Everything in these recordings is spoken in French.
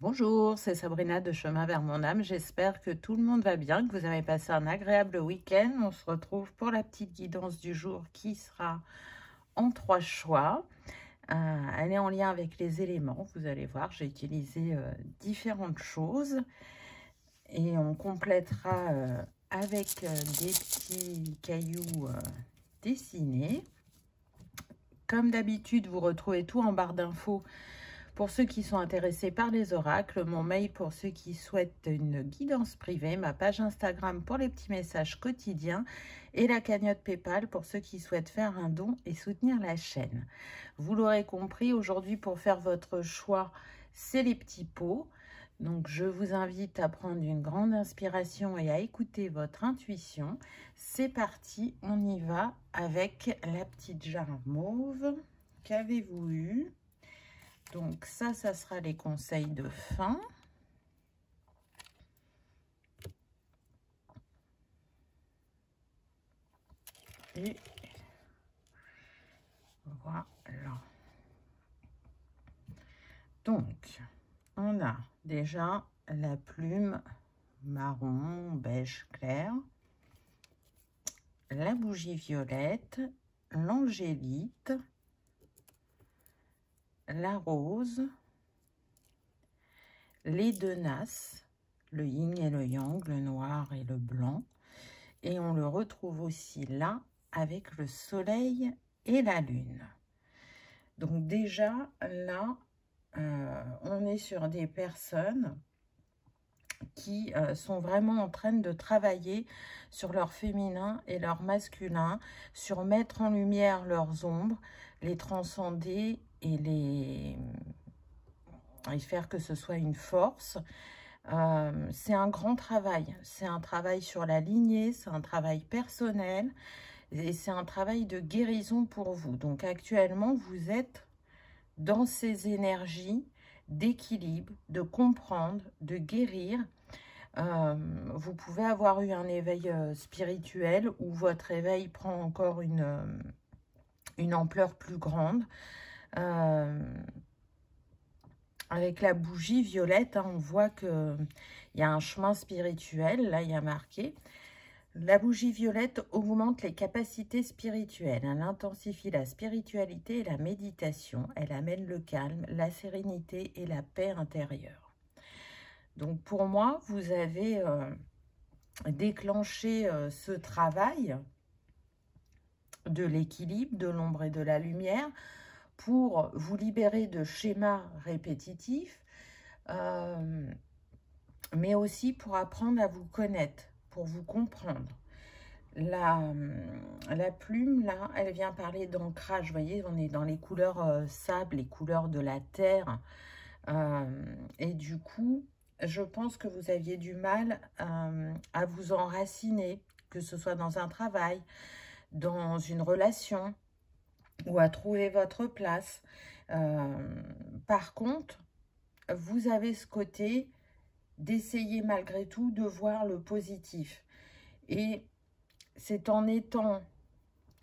Bonjour, c'est Sabrina de Chemin vers mon âme. J'espère que tout le monde va bien, que vous avez passé un agréable week-end. On se retrouve pour la petite guidance du jour qui sera en 3 choix. Elle est en lien avec les éléments. Vous allez voir, j'ai utilisé différentes choses et on complétera avec des petits cailloux dessinés. Comme d'habitude, vous retrouvez tout en barre d'infos. Pour ceux qui sont intéressés par les oracles, mon mail pour ceux qui souhaitent une guidance privée, ma page Instagram pour les petits messages quotidiens et la cagnotte PayPal pour ceux qui souhaitent faire un don et soutenir la chaîne. Vous l'aurez compris, aujourd'hui pour faire votre choix, c'est les petits pots. Donc je vous invite à prendre une grande inspiration et à écouter votre intuition. C'est parti, on y va avec la petite jarre mauve. Qu'avez-vous eu ? Donc ça sera les conseils de fin. Et voilà. Donc, on a déjà la plume marron, beige clair, la bougie violette, l'angélite, la rose, les deux nasses, le yin et le yang, le noir et le blanc. Et on le retrouve aussi là avec le soleil et la lune. Donc déjà là, on est sur des personnes qui sont vraiment en train de travailler sur leur féminin et leur masculin, sur mettre en lumière leurs ombres, les transcender et faire que ce soit une force. C'est un grand travail. C'est un travail sur la lignée, c'est un travail personnel et c'est un travail de guérison pour vous. Donc actuellement, vous êtes dans ces énergies d'équilibre, de comprendre, de guérir. Vous pouvez avoir eu un éveil spirituel où votre éveil prend encore une ampleur plus grande. Avec la bougie violette, hein, on voit qu'il y a un chemin spirituel. Là, il y a marqué. La bougie violette augmente les capacités spirituelles. Elle intensifie la spiritualité et la méditation. Elle amène le calme, la sérénité et la paix intérieure. Donc, pour moi, vous avez déclenché ce travail de l'équilibre, de l'ombre et de la lumière pour vous libérer de schémas répétitifs, mais aussi pour apprendre à vous connaître, pour vous comprendre. La plume, là, elle vient parler d'ancrage. Vous voyez, on est dans les couleurs sable, les couleurs de la terre. Et du coup, je pense que vous aviez du mal à vous enraciner, que ce soit dans un travail, dans une relation, ou à trouver votre place. Par contre, vous avez ce côté d'essayer malgré tout de voir le positif. Et c'est en étant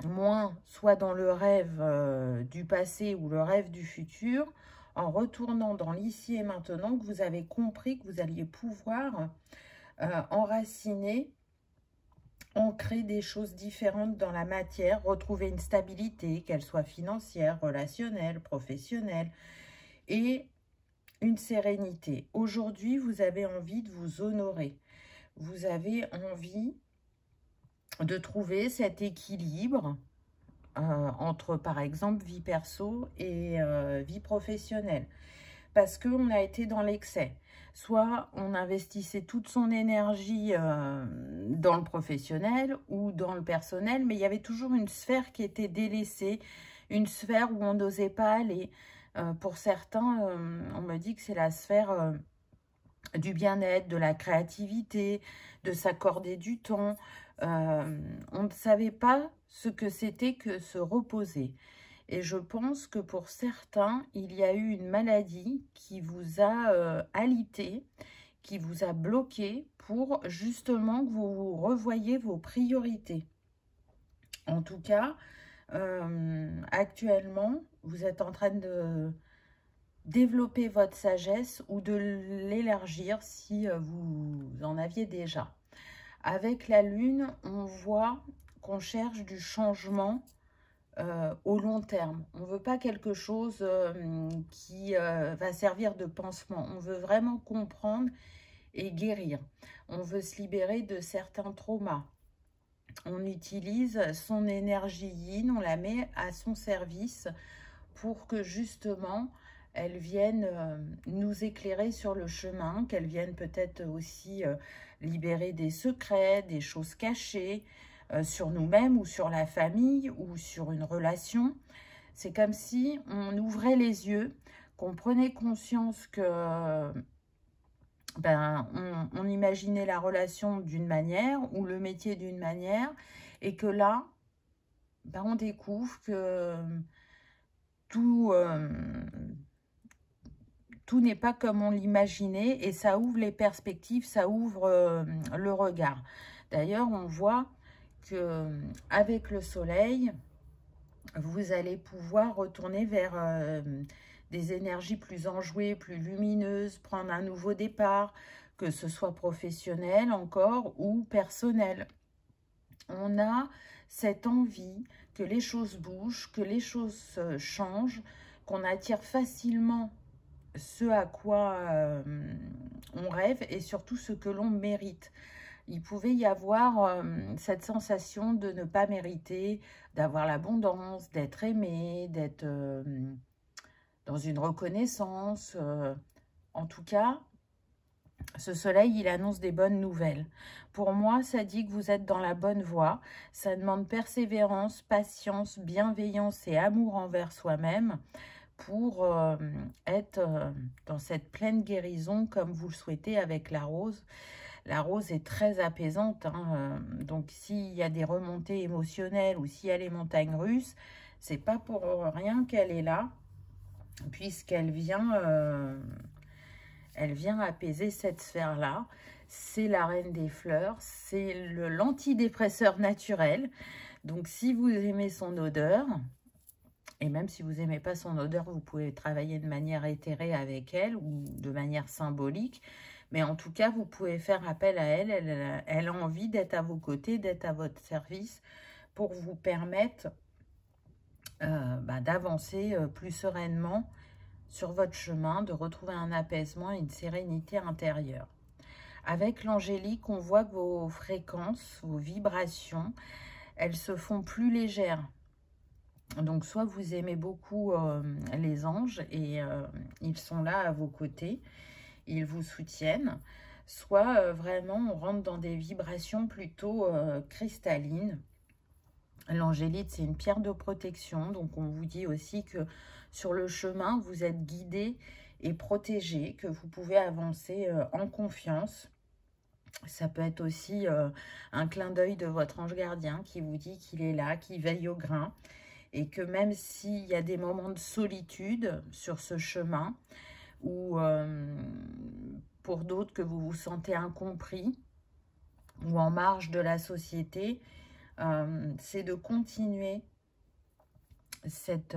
moins soit dans le rêve du passé ou le rêve du futur, en retournant dans l'ici et maintenant, que vous avez compris que vous alliez pouvoir enraciner, ancrer des choses différentes dans la matière, retrouver une stabilité, qu'elle soit financière, relationnelle, professionnelle, et une sérénité. Aujourd'hui, vous avez envie de vous honorer. Vous avez envie de trouver cet équilibre entre, par exemple, vie perso et vie professionnelle. Parce qu'on a été dans l'excès. Soit on investissait toute son énergie dans le professionnel ou dans le personnel, mais il y avait toujours une sphère qui était délaissée, une sphère où on n'osait pas aller. Pour certains, on me dit que c'est la sphère du bien-être, de la créativité, de s'accorder du temps. On ne savait pas ce que c'était que se reposer. Et je pense que pour certains, il y a eu une maladie qui vous a alité, qui vous a bloqué pour justement que vous revoyiez vos priorités. En tout cas, actuellement, vous êtes en train développer votre sagesse ou de l'élargir si vous en aviez déjà. Avec la lune, on voit qu'on cherche du changement au long terme. On ne veut pas quelque chose qui va servir de pansement. On veut vraiment comprendre et guérir. On veut se libérer de certains traumas. On utilise son énergie yin, on la met à son service pour que justement elle vienne nous éclairer sur le chemin, qu'elle vienne peut-être aussi libérer des secrets, des choses cachées sur nous-mêmes ou sur la famille ou sur une relation. C'est comme si on ouvrait les yeux, qu'on prenait conscience que on imaginait la relation d'une manière ou le métier d'une manière et que là, on découvre que tout n'est pas comme on l'imaginait et ça ouvre les perspectives, ça ouvre le regard. D'ailleurs, on voit que avec le soleil, vous allez pouvoir retourner vers des énergies plus enjouées, plus lumineuses, prendre un nouveau départ, que ce soit professionnel encore ou personnel. On a cette envie que les choses bougent, que les choses changent, qu'on attire facilement ce à quoi on rêve et surtout ce que l'on mérite. Il pouvait y avoir cette sensation de ne pas mériter, d'avoir l'abondance, d'être aimé, d'être dans une reconnaissance. En tout cas, ce soleil, il annonce des bonnes nouvelles. Pour moi, ça dit que vous êtes dans la bonne voie. Ça demande persévérance, patience, bienveillance et amour envers soi-même pour être dans cette pleine guérison comme vous le souhaitez avec la rose. La rose est très apaisante, hein, donc s'il y a des remontées émotionnelles ou s'il y a les montagnes russes, c'est pas pour rien qu'elle est là, puisqu'elle vient, apaiser cette sphère-là. C'est la reine des fleurs, c'est l'antidépresseur naturel. Donc si vous aimez son odeur, et même si vous n'aimez pas son odeur, vous pouvez travailler de manière éthérée avec elle ou de manière symbolique. Mais en tout cas, vous pouvez faire appel à elle. Elle a envie d'être à vos côtés, d'être à votre service pour vous permettre d'avancer plus sereinement sur votre chemin, de retrouver un apaisement et une sérénité intérieure. Avec l'angélique, on voit que vos fréquences, vos vibrations, elles se font plus légères. Donc, soit vous aimez beaucoup les anges et ils sont là à vos côtés, ils vous soutiennent, soit vraiment on rentre dans des vibrations plutôt cristallines. L'angélite, c'est une pierre de protection, donc on vous dit aussi que sur le chemin, vous êtes guidé et protégé, que vous pouvez avancer en confiance. Ça peut être aussi un clin d'œil de votre ange gardien qui vous dit qu'il est là, qu'il veille au grain, et que même s'il y a des moments de solitude sur ce chemin, ou pour d'autres que vous vous sentez incompris ou en marge de la société, c'est de continuer cette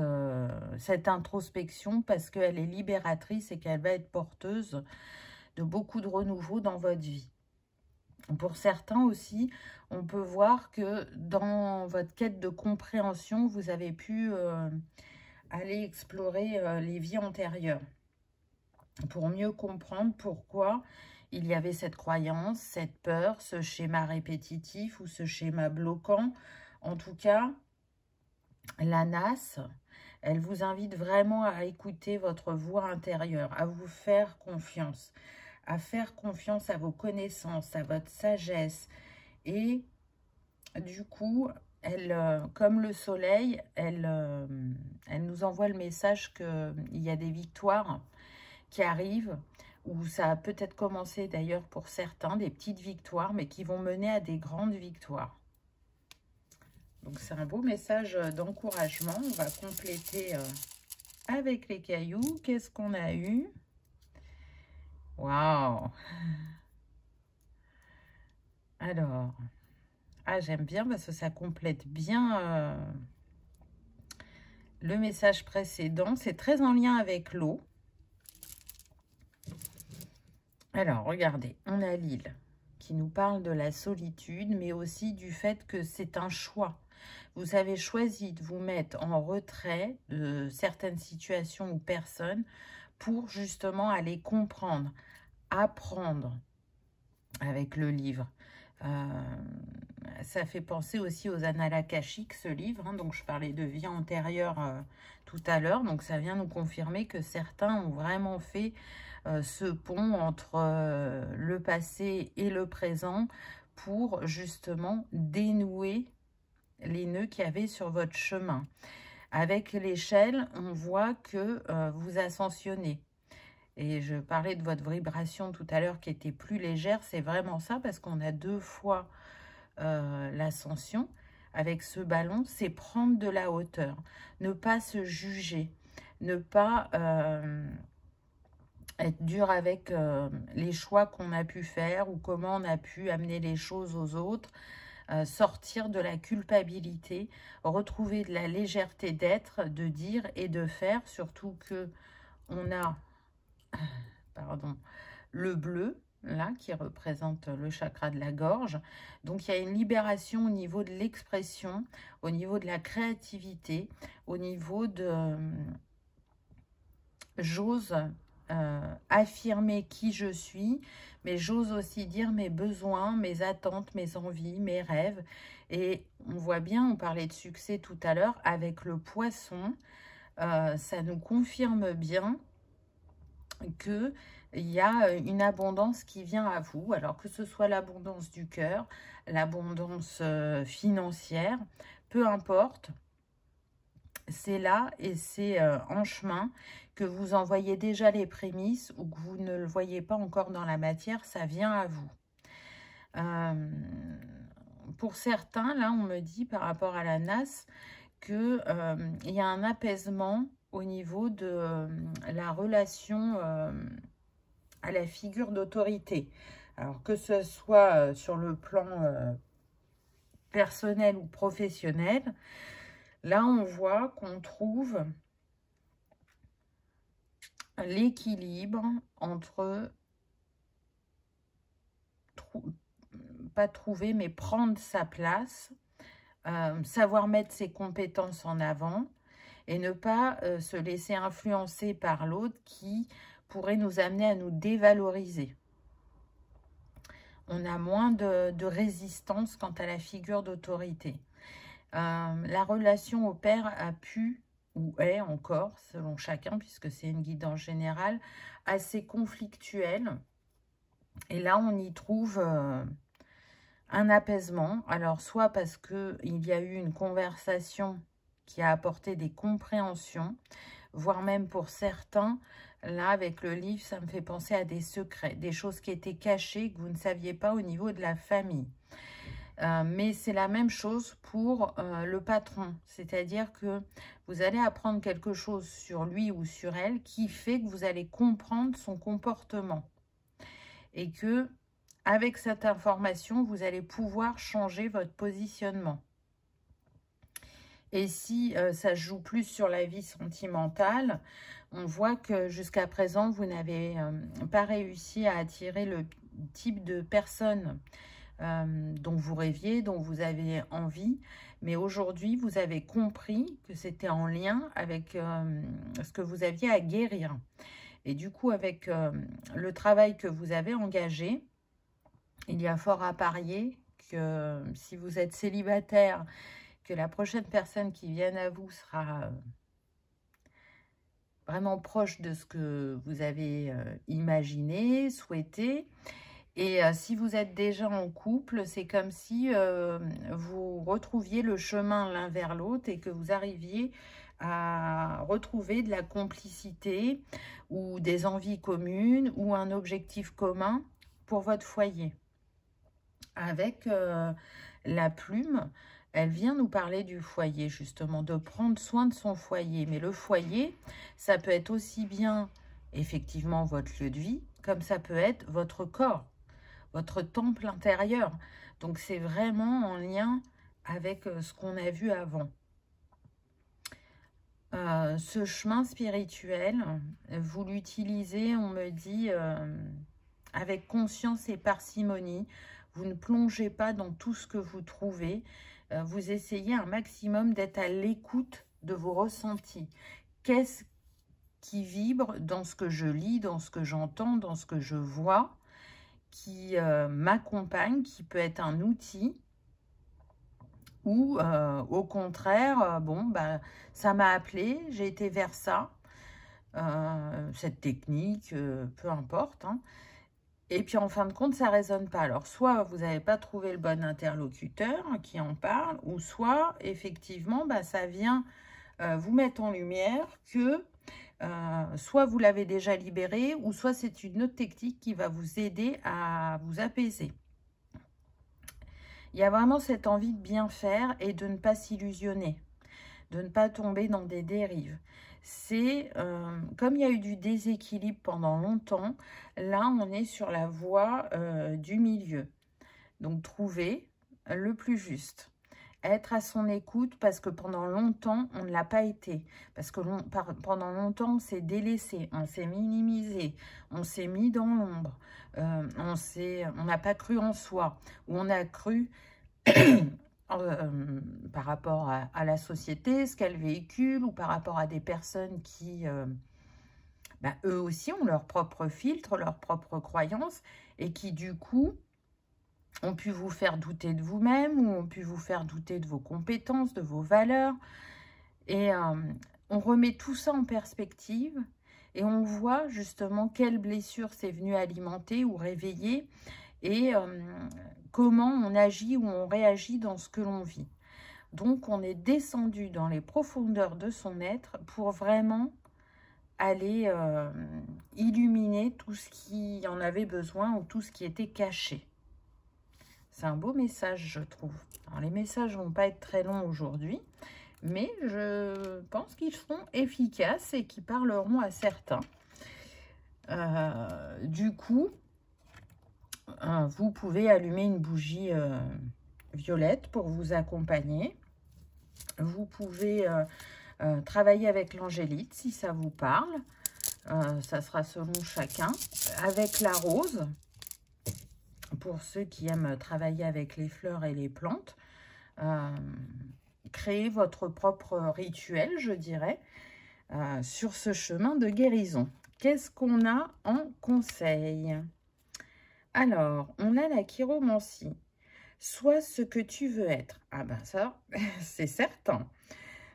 introspection parce qu'elle est libératrice et qu'elle va être porteuse de beaucoup de renouveau dans votre vie. Pour certains aussi, on peut voir que dans votre quête de compréhension, vous avez pu aller explorer les vies antérieures pour mieux comprendre pourquoi il y avait cette croyance, cette peur, ce schéma répétitif ou ce schéma bloquant. En tout cas, la NAS, elle vous invite vraiment à écouter votre voix intérieure, à vous faire confiance, à faire confiance à vos connaissances, à votre sagesse. Et du coup, elle, comme le soleil, elle nous envoie le message qu'il y a des victoires qui arrivent, ou ça a peut-être commencé d'ailleurs pour certains, des petites victoires, mais qui vont mener à des grandes victoires. Donc c'est un beau message d'encouragement. On va compléter avec les cailloux. Qu'est-ce qu'on a eu? Waouh! Alors, j'aime bien parce que ça complète bien le message précédent. C'est très en lien avec l'eau. Alors, regardez, on a l'île qui nous parle de la solitude, mais aussi du fait que c'est un choix. Vous avez choisi de vous mettre en retrait de certaines situations ou personnes pour justement aller comprendre, apprendre avec le livre. Ça fait penser aussi aux annales akashiques, ce livre. Hein, donc, je parlais de vie antérieure tout à l'heure. Donc, ça vient nous confirmer que certains ont vraiment fait ce pont entre le passé et le présent pour justement dénouer les nœuds qu'il y avait sur votre chemin. Avec l'échelle, on voit que vous ascensionnez. Et je parlais de votre vibration tout à l'heure qui était plus légère. C'est vraiment ça parce qu'on a 2 fois l'ascension. Avec ce ballon, c'est prendre de la hauteur. Ne pas se juger. Ne pas être dur avec les choix qu'on a pu faire ou comment on a pu amener les choses aux autres. Sortir de la culpabilité. Retrouver de la légèreté d'être, de dire et de faire. Surtout que on a... pardon, le bleu, là, qui représente le chakra de la gorge. Donc, il y a une libération au niveau de l'expression, au niveau de la créativité, au niveau de... j'ose affirmer qui je suis, mais j'ose aussi dire mes besoins, mes attentes, mes envies, mes rêves. Et on voit bien, on parlait de succès tout à l'heure, avec le poisson, ça nous confirme bien qu'il y a une abondance qui vient à vous, alors que ce soit l'abondance du cœur, l'abondance financière, peu importe, c'est là et c'est en chemin que vous envoyez déjà les prémices ou que vous ne le voyez pas encore dans la matière, ça vient à vous. Pour certains, là, on me dit par rapport à la NAS qu'il y a un apaisement au niveau de la relation à la figure d'autorité. Alors que ce soit sur le plan personnel ou professionnel, là on voit qu'on trouve l'équilibre entre, pas trouver, mais prendre sa place, savoir mettre ses compétences en avant et ne pas se laisser influencer par l'autre qui pourrait nous amener à nous dévaloriser. On a moins de résistance quant à la figure d'autorité. La relation au père a pu, ou est encore, selon chacun, puisque c'est une guidance générale, assez conflictuelle. Et là, on y trouve un apaisement. Alors, soit parce qu'il y a eu une conversation qui a apporté des compréhensions, voire même pour certains, là, avec le livre, ça me fait penser à des secrets, des choses qui étaient cachées, que vous ne saviez pas au niveau de la famille. Mais c'est la même chose pour le patron. C'est-à-dire que vous allez apprendre quelque chose sur lui ou sur elle qui fait que vous allez comprendre son comportement. Et que, avec cette information, vous allez pouvoir changer votre positionnement. Et si ça joue plus sur la vie sentimentale, on voit que jusqu'à présent, vous n'avez pas réussi à attirer le type de personne dont vous rêviez, dont vous avez envie. Mais aujourd'hui, vous avez compris que c'était en lien avec ce que vous aviez à guérir. Et du coup, avec le travail que vous avez engagé, il y a fort à parier que si vous êtes célibataire, que la prochaine personne qui vienne à vous sera vraiment proche de ce que vous avez imaginé, souhaité. Et si vous êtes déjà en couple, c'est comme si vous retrouviez le chemin l'un vers l'autre et que vous arriviez à retrouver de la complicité ou des envies communes ou un objectif commun pour votre foyer. Avec la plume, elle vient nous parler du foyer, justement, de prendre soin de son foyer. Mais le foyer, ça peut être aussi bien, effectivement, votre lieu de vie, comme ça peut être votre corps, votre temple intérieur. Donc, c'est vraiment en lien avec ce qu'on a vu avant. Ce chemin spirituel, vous l'utilisez, on me dit, avec conscience et parcimonie. Vous ne plongez pas dans tout ce que vous trouvez. Vous essayez un maximum d'être à l'écoute de vos ressentis. Qu'est-ce qui vibre dans ce que je lis, dans ce que j'entends, dans ce que je vois, qui m'accompagne, qui peut être un outil, ou au contraire, bon, bah, ça m'a appelé, j'ai été vers ça, cette technique, peu importe, hein. Et puis en fin de compte, ça ne résonne pas. Alors, soit vous n'avez pas trouvé le bon interlocuteur qui en parle, ou soit, effectivement, bah, ça vient vous mettre en lumière que soit vous l'avez déjà libéré, ou soit c'est une autre technique qui va vous aider à vous apaiser. Il y a vraiment cette envie de bien faire et de ne pas s'illusionner, de ne pas tomber dans des dérives. C'est comme il y a eu du déséquilibre pendant longtemps, là on est sur la voie du milieu. Donc trouver le plus juste. Être à son écoute parce que pendant longtemps, on ne l'a pas été. Parce que pendant longtemps, on s'est délaissé, on s'est minimisé, on s'est mis dans l'ombre, on n'a pas cru en soi, ou on a cru par rapport à la société, ce qu'elle véhicule, ou par rapport à des personnes qui, bah, eux aussi, ont leur propre filtre, leurs propres croyances, et qui du coup ont pu vous faire douter de vous-même, ou ont pu vous faire douter de vos compétences, de vos valeurs. Et on remet tout ça en perspective et on voit justement quelle blessure c'est venu alimenter ou réveiller et comment on agit ou on réagit dans ce que l'on vit. Donc, on est descendu dans les profondeurs de son être pour vraiment aller illuminer tout ce qui en avait besoin ou tout ce qui était caché. C'est un beau message, je trouve. Alors, les messages ne vont pas être très longs aujourd'hui, mais je pense qu'ils seront efficaces et qu'ils parleront à certains. Du coup, vous pouvez allumer une bougie violette pour vous accompagner. Vous pouvez travailler avec l'angélite si ça vous parle. Ça sera selon chacun. Avec la rose, pour ceux qui aiment travailler avec les fleurs et les plantes. Créez votre propre rituel, je dirais, sur ce chemin de guérison. Qu'est-ce qu'on a en conseil? Alors, on a la chiromancie. Sois ce que tu veux être. Ah ben ça, c'est certain.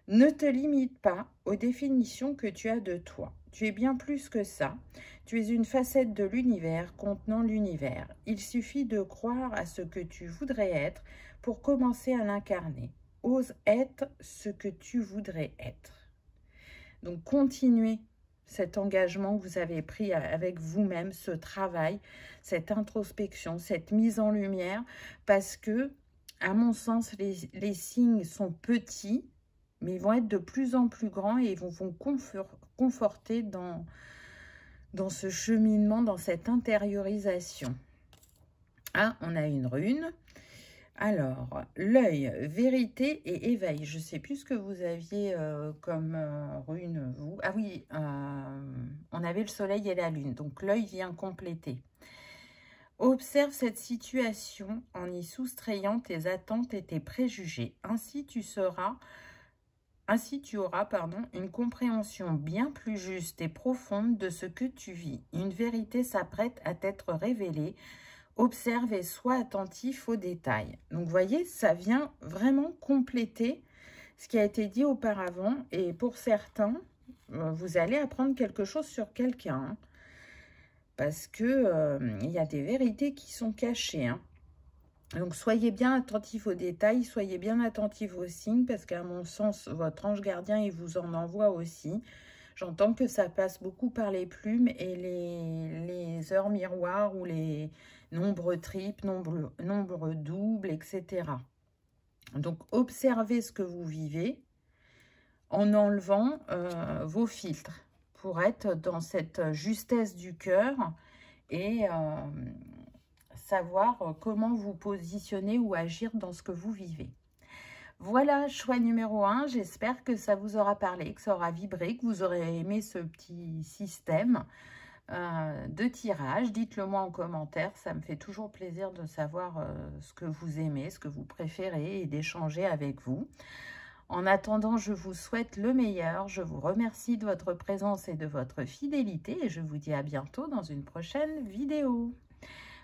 Ne te limite pas aux définitions que tu as de toi. Tu es bien plus que ça. Tu es une facette de l'univers contenant l'univers. Il suffit de croire à ce que tu voudrais être pour commencer à l'incarner. Ose être ce que tu voudrais être. Donc, continuez cet engagement que vous avez pris avec vous-même, ce travail, cette introspection, cette mise en lumière, parce que, à mon sens, les signes sont petits, mais ils vont être de plus en plus grands et ils vont conforter dans ce cheminement, dans cette intériorisation. Ah, on a une rune. Alors, l'œil, vérité et éveil. Je ne sais plus ce que vous aviez comme rune, vous. Ah oui, on avait le soleil et la lune. Donc, l'œil vient compléter. Observe cette situation en y soustrayant tes attentes et tes préjugés. Ainsi, tu auras une compréhension bien plus juste et profonde de ce que tu vis. Une vérité s'apprête à t'être révélée. Observe et sois attentif aux détails. Donc, vous voyez, ça vient vraiment compléter ce qui a été dit auparavant. Et pour certains, vous allez apprendre quelque chose sur quelqu'un. Hein, parce que il y a des vérités qui sont cachées. Hein. Donc, soyez bien attentifs aux détails, soyez bien attentifs aux signes, parce qu'à mon sens, votre ange gardien, il vous en envoie aussi. J'entends que ça passe beaucoup par les plumes et les heures miroirs ou les nombres triples, nombres doubles, etc. Donc, observez ce que vous vivez en enlevant vos filtres pour être dans cette justesse du cœur et savoir comment vous positionner ou agir dans ce que vous vivez. Voilà, choix numéro 1. J'espère que ça vous aura parlé, que ça aura vibré, que vous aurez aimé ce petit système. de tirage. Dites-le moi en commentaire, ça me fait toujours plaisir de savoir ce que vous aimez, ce que vous préférez et d'échanger avec vous. En attendant, je vous souhaite le meilleur. Je vous remercie de votre présence et de votre fidélité et je vous dis à bientôt dans une prochaine vidéo.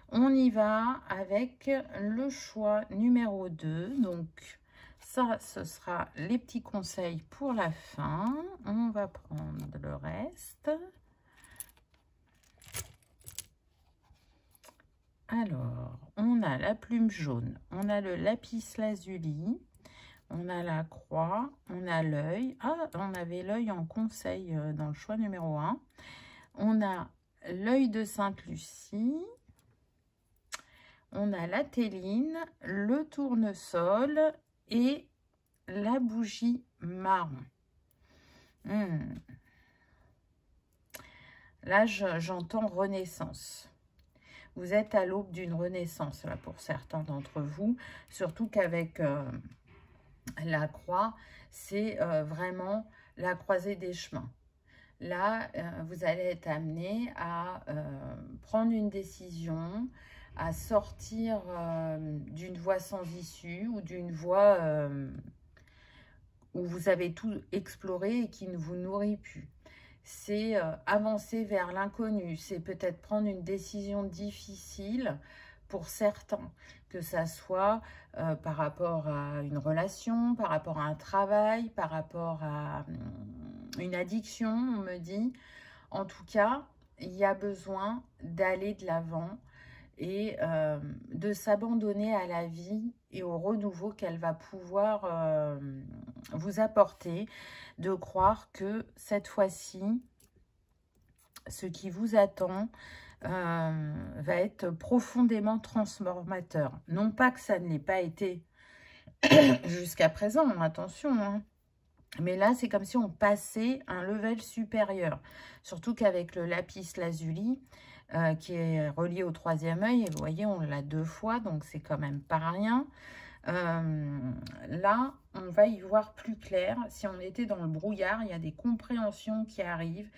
On y va avec le choix numéro 2. Donc, ça, ce sera les petits conseils pour la fin. On va prendre le reste. Alors, on a la plume jaune, on a le lapis lazuli, on a la croix, on a l'œil. Ah, on avait l'œil en conseil dans le choix numéro 1. On a l'œil de Sainte-Lucie. On a la théline, le tournesol et la bougie marron. Là, j'entends renaissance. Vous êtes à l'aube d'une renaissance, là, pour certains d'entre vous. Surtout qu'avec la croix, c'est vraiment la croisée des chemins. Là, vous allez être amené à prendre une décision, à sortir d'une voie sans issue ou d'une voie où vous avez tout exploré et qui ne vous nourrit plus. C'est avancer vers l'inconnu, c'est peut-être prendre une décision difficile pour certains, que ça soit par rapport à une relation, par rapport à un travail, par rapport à une addiction, on me dit. En tout cas, il y a besoin d'aller de l'avant et de s'abandonner à la vie et au renouveau qu'elle va pouvoir vous apporter, de croire que cette fois-ci, ce qui vous attend va être profondément transformateur. Non pas que ça ne l'ait pas été jusqu'à présent, attention, hein. Mais là, c'est comme si on passait un level supérieur. Surtout qu'avec le lapis lazuli, qui est relié au troisième œil, et vous voyez, on l'a 2 fois, donc c'est quand même pas rien. Là, on va y voir plus clair. Si on était dans le brouillard, il y a des compréhensions qui arrivent.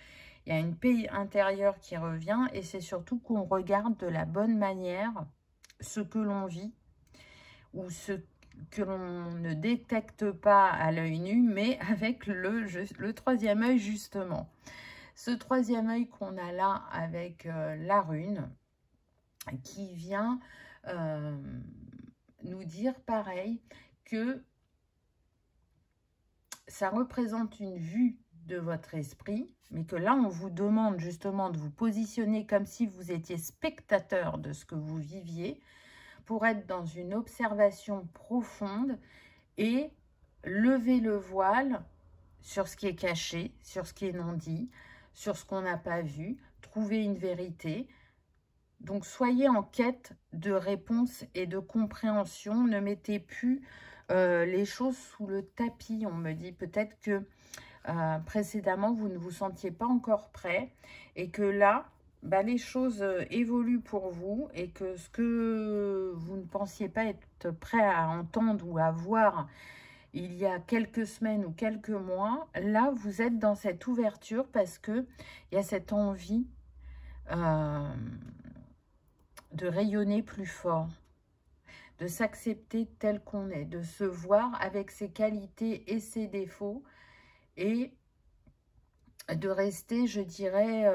Il y a une paix intérieure qui revient. Et c'est surtout qu'on regarde de la bonne manière ce que l'on vit ou ce que l'on ne détecte pas à l'œil nu, mais avec le troisième œil, justement. Ce troisième œil qu'on a là avec la rune, qui vient nous dire pareil, que ça représente une vue de votre esprit, mais que là, on vous demande justement de vous positionner comme si vous étiez spectateur de ce que vous viviez, pour être dans une observation profonde et lever le voile sur ce qui est caché, sur ce qui est non dit, sur ce qu'on n'a pas vu, trouver une vérité. Donc, soyez en quête de réponses et de compréhension. Ne mettez plus les choses sous le tapis. On me dit peut-être que précédemment, vous ne vous sentiez pas encore prêt et que là, bah, les choses évoluent pour vous et que ce que vous ne pensiez pas être prêt à entendre ou à voir il y a quelques semaines ou quelques mois, là, vous êtes dans cette ouverture parce qu'il y a cette envie de rayonner plus fort, de s'accepter tel qu'on est, de se voir avec ses qualités et ses défauts et de rester, je dirais,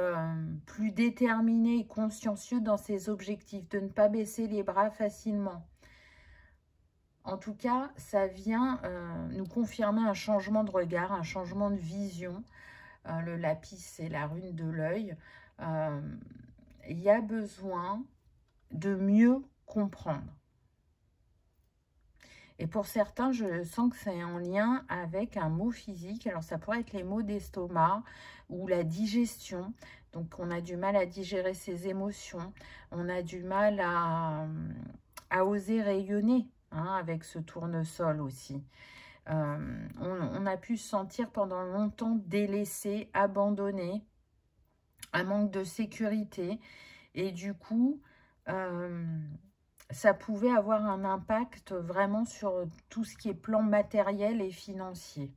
plus déterminé et consciencieux dans ses objectifs, de ne pas baisser les bras facilement. En tout cas, ça vient nous confirmer un changement de regard, un changement de vision. Le lapis, c'est la rune de l'œil. Il y a besoin de mieux comprendre. Et pour certains, je sens que c'est en lien avec un mot physique. Alors, ça pourrait être les maux d'estomac ou la digestion. Donc, on a du mal à digérer ses émotions. On a du mal à oser rayonner, hein, avec ce tournesol aussi. On a pu se sentir pendant longtemps délaissé, abandonné, un manque de sécurité. Et du coup, ça pouvait avoir un impact vraiment sur tout ce qui est plan matériel et financier.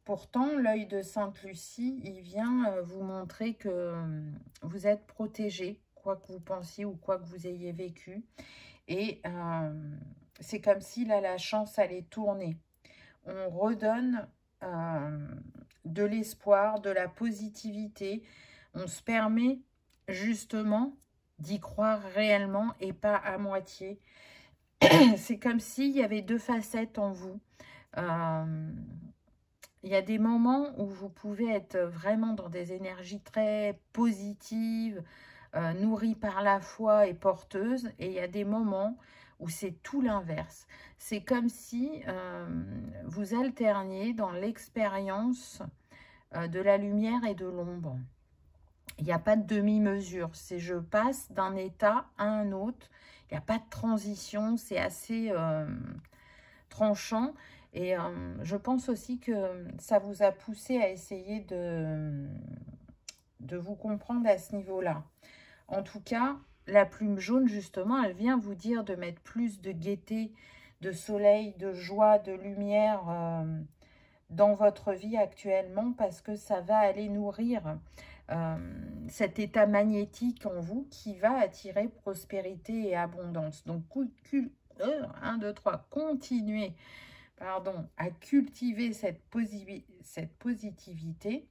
Pourtant, l'œil de Sainte Lucie, il vient vous montrer que vous êtes protégé, quoi que vous pensiez ou quoi que vous ayez vécu. Et c'est comme si là, la chance allait tourner. On redonne de l'espoir, de la positivité. On se permet justement d'y croire réellement et pas à moitié. C'est comme s'il y avait deux facettes en vous. Il y a des moments où vous pouvez être vraiment dans des énergies très positives, nourries par la foi et porteuses. Et il y a des moments où c'est tout l'inverse. C'est comme si vous alterniez dans l'expérience de la lumière et de l'ombre. Il n'y a pas de demi-mesure. C'est je passe d'un état à un autre. Il n'y a pas de transition. C'est assez tranchant. Et je pense aussi que ça vous a poussé à essayer de vous comprendre à ce niveau-là. En tout cas, la plume jaune, justement, elle vient vous dire de mettre plus de gaieté, de soleil, de joie, de lumière dans votre vie actuellement parce que ça va aller nourrir cet état magnétique en vous qui va attirer prospérité et abondance. Donc, 1, 2, 3, continuez à cultiver cette positivité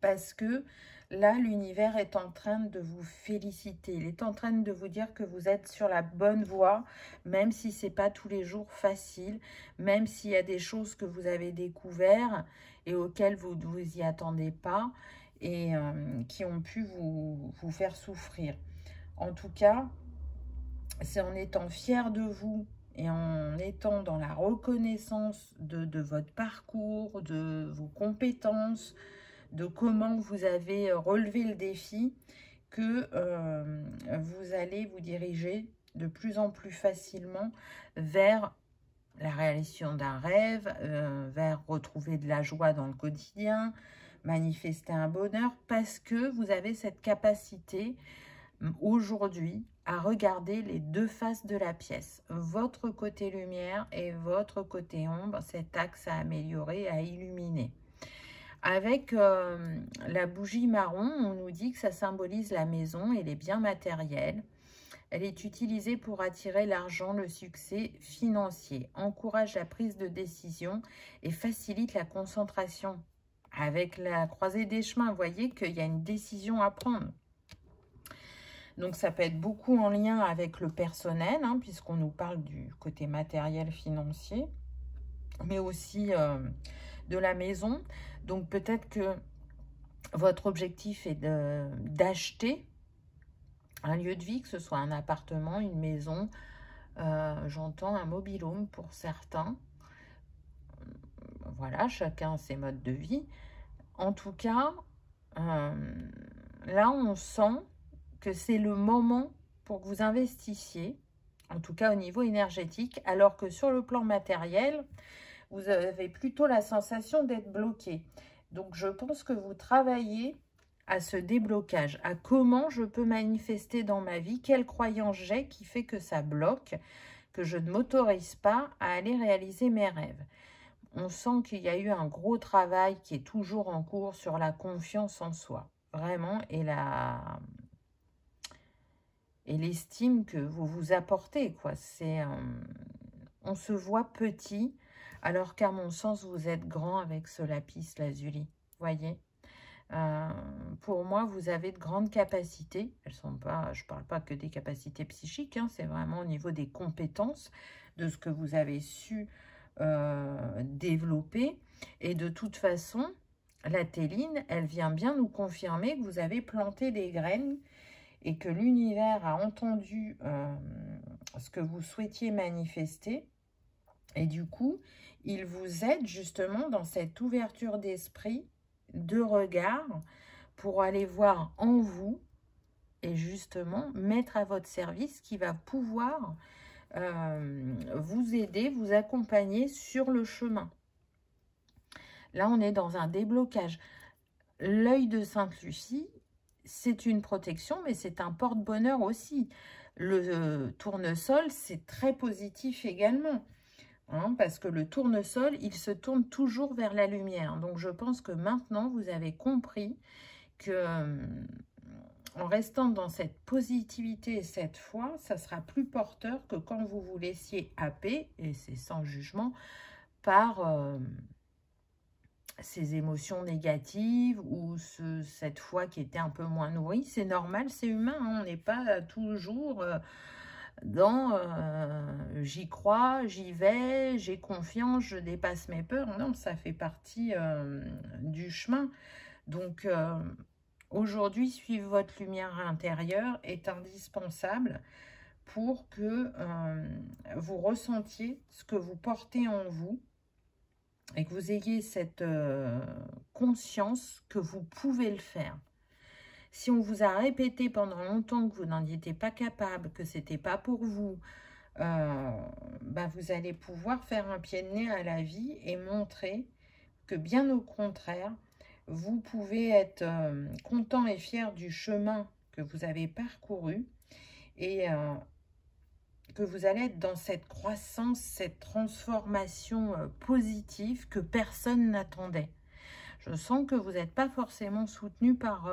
parce que là, l'univers est en train de vous féliciter. Il est en train de vous dire que vous êtes sur la bonne voie, même si ce n'est pas tous les jours facile, même s'il y a des choses que vous avez découvertes et auxquelles vous ne vous y attendez pas et qui ont pu vous faire souffrir. En tout cas, c'est en étant fier de vous et en étant dans la reconnaissance de votre parcours, de vos compétences, de comment vous avez relevé le défi, que vous allez vous diriger de plus en plus facilement vers la réalisation d'un rêve, vers retrouver de la joie dans le quotidien, manifester un bonheur, parce que vous avez cette capacité aujourd'hui à regarder les deux faces de la pièce, votre côté lumière et votre côté ombre, cet axe à améliorer, à illuminer. Avec la bougie marron, on nous dit que ça symbolise la maison et les biens matériels. Elle est utilisée pour attirer l'argent, le succès financier, encourage la prise de décision et facilite la concentration. Avec la croisée des chemins, vous voyez qu'il y a une décision à prendre. Donc, ça peut être beaucoup en lien avec le personnel, hein, puisqu'on nous parle du côté matériel financier, mais aussi de la maison. Donc, peut-être que votre objectif est d'acheter un lieu de vie, que ce soit un appartement, une maison, j'entends un mobil-home pour certains. Voilà, chacun ses modes de vie. En tout cas, là, on sent que c'est le moment pour que vous investissiez, en tout cas au niveau énergétique, alors que sur le plan matériel, vous avez plutôt la sensation d'être bloqué. Donc, je pense que vous travaillez à ce déblocage, à comment je peux manifester dans ma vie, quelle croyance j'ai qui fait que ça bloque, que je ne m'autorise pas à aller réaliser mes rêves. On sent qu'il y a eu un gros travail qui est toujours en cours sur la confiance en soi, vraiment, et l'estime que vous vous apportez, quoi. C'est, on se voit petit, alors qu'à mon sens, vous êtes grand avec ce lapis lazuli, voyez. Pour moi, vous avez de grandes capacités. Elles sont pas, je parle pas que des capacités psychiques, hein, c'est vraiment au niveau des compétences, de ce que vous avez su développer. Et de toute façon, la Téline, elle vient bien nous confirmer que vous avez planté des graines et que l'univers a entendu ce que vous souhaitiez manifester. Et du coup, il vous aide justement dans cette ouverture d'esprit, de regard, pour aller voir en vous et justement mettre à votre service qui va pouvoir vous aider, vous accompagner sur le chemin. Là, on est dans un déblocage. L'œil de Sainte Lucie, c'est une protection, mais c'est un porte-bonheur aussi. Le tournesol, c'est très positif également. hein, parce que le tournesol, il se tourne toujours vers la lumière. Donc, je pense que maintenant, vous avez compris que en restant dans cette positivité cette fois, ça sera plus porteur que quand vous vous laissiez happer, et c'est sans jugement, par ces émotions négatives ou cette foi qui était un peu moins nourrie. C'est normal, c'est humain, hein, on n'est pas toujours dans j'y crois, j'y vais, j'ai confiance, je dépasse mes peurs. Non, ça fait partie du chemin. Donc, aujourd'hui, suivre votre lumière intérieure est indispensable pour que vous ressentiez ce que vous portez en vous et que vous ayez cette conscience que vous pouvez le faire. Si on vous a répété pendant longtemps que vous n'en étiez pas capable, que c'était pas pour vous, vous allez pouvoir faire un pied de nez à la vie et montrer que bien au contraire, vous pouvez être content et fier du chemin que vous avez parcouru et que vous allez être dans cette croissance, cette transformation positive que personne n'attendait. Je sens que vous n'êtes pas forcément soutenu par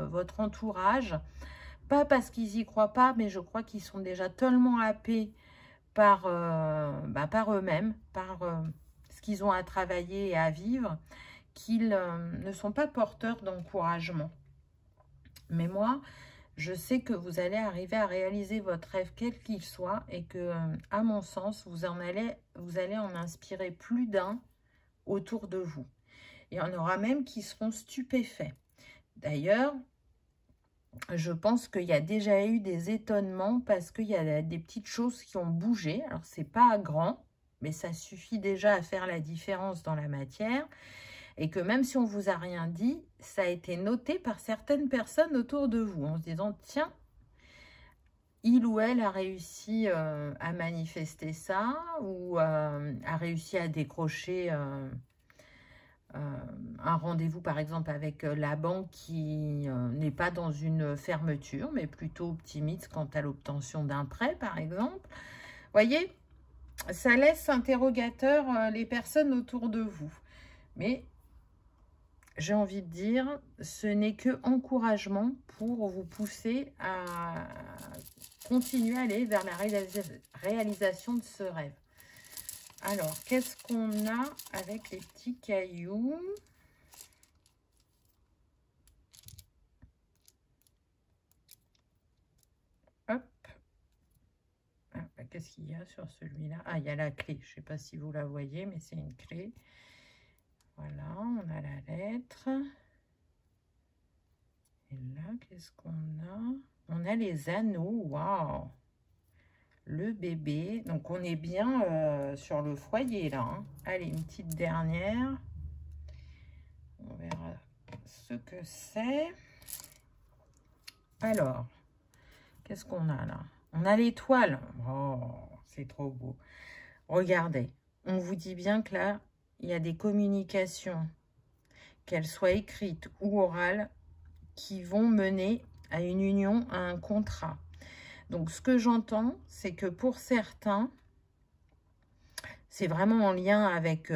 votre entourage, pas parce qu'ils n'y croient pas, mais je crois qu'ils sont déjà tellement happés par eux-mêmes, par ce qu'ils ont à travailler et à vivre, qu'ils ne sont pas porteurs d'encouragement. Mais moi, je sais que vous allez arriver à réaliser votre rêve, quel qu'il soit, et que, à mon sens, vous allez en inspirer plus d'un autour de vous. Il y en aura même qui seront stupéfaits. D'ailleurs, je pense qu'il y a déjà eu des étonnements parce qu'il y a des petites choses qui ont bougé. Alors, c'est pas grand, mais ça suffit déjà à faire la différence dans la matière. Et que même si on ne vous a rien dit, ça a été noté par certaines personnes autour de vous, en se disant, tiens, il ou elle a réussi à manifester ça, ou a réussi à décrocher un rendez-vous, par exemple, avec la banque qui n'est pas dans une fermeture, mais plutôt optimiste quant à l'obtention d'un prêt, par exemple. Voyez, ça laisse interrogateur les personnes autour de vous. Mais j'ai envie de dire, ce n'est que encouragement pour vous pousser à continuer à aller vers la réalisation de ce rêve. Alors, qu'est-ce qu'on a avec les petits cailloux? Hop. Qu'est-ce qu'il y a sur celui-là? Ah, il y a la clé. Je ne sais pas si vous la voyez, mais c'est une clé. Voilà, on a la lettre. Et là, qu'est-ce qu'on a? On a les anneaux. Waouh! Le bébé. Donc, on est bien sur le foyer, là. Hein. Allez, une petite dernière. On verra ce que c'est. Alors, qu'est-ce qu'on a, là? On a l'étoile. Oh, c'est trop beau. Regardez, on vous dit bien que là, il y a des communications, qu'elles soient écrites ou orales, qui vont mener à une union, à un contrat. Donc, ce que j'entends, c'est que pour certains, c'est vraiment en lien avec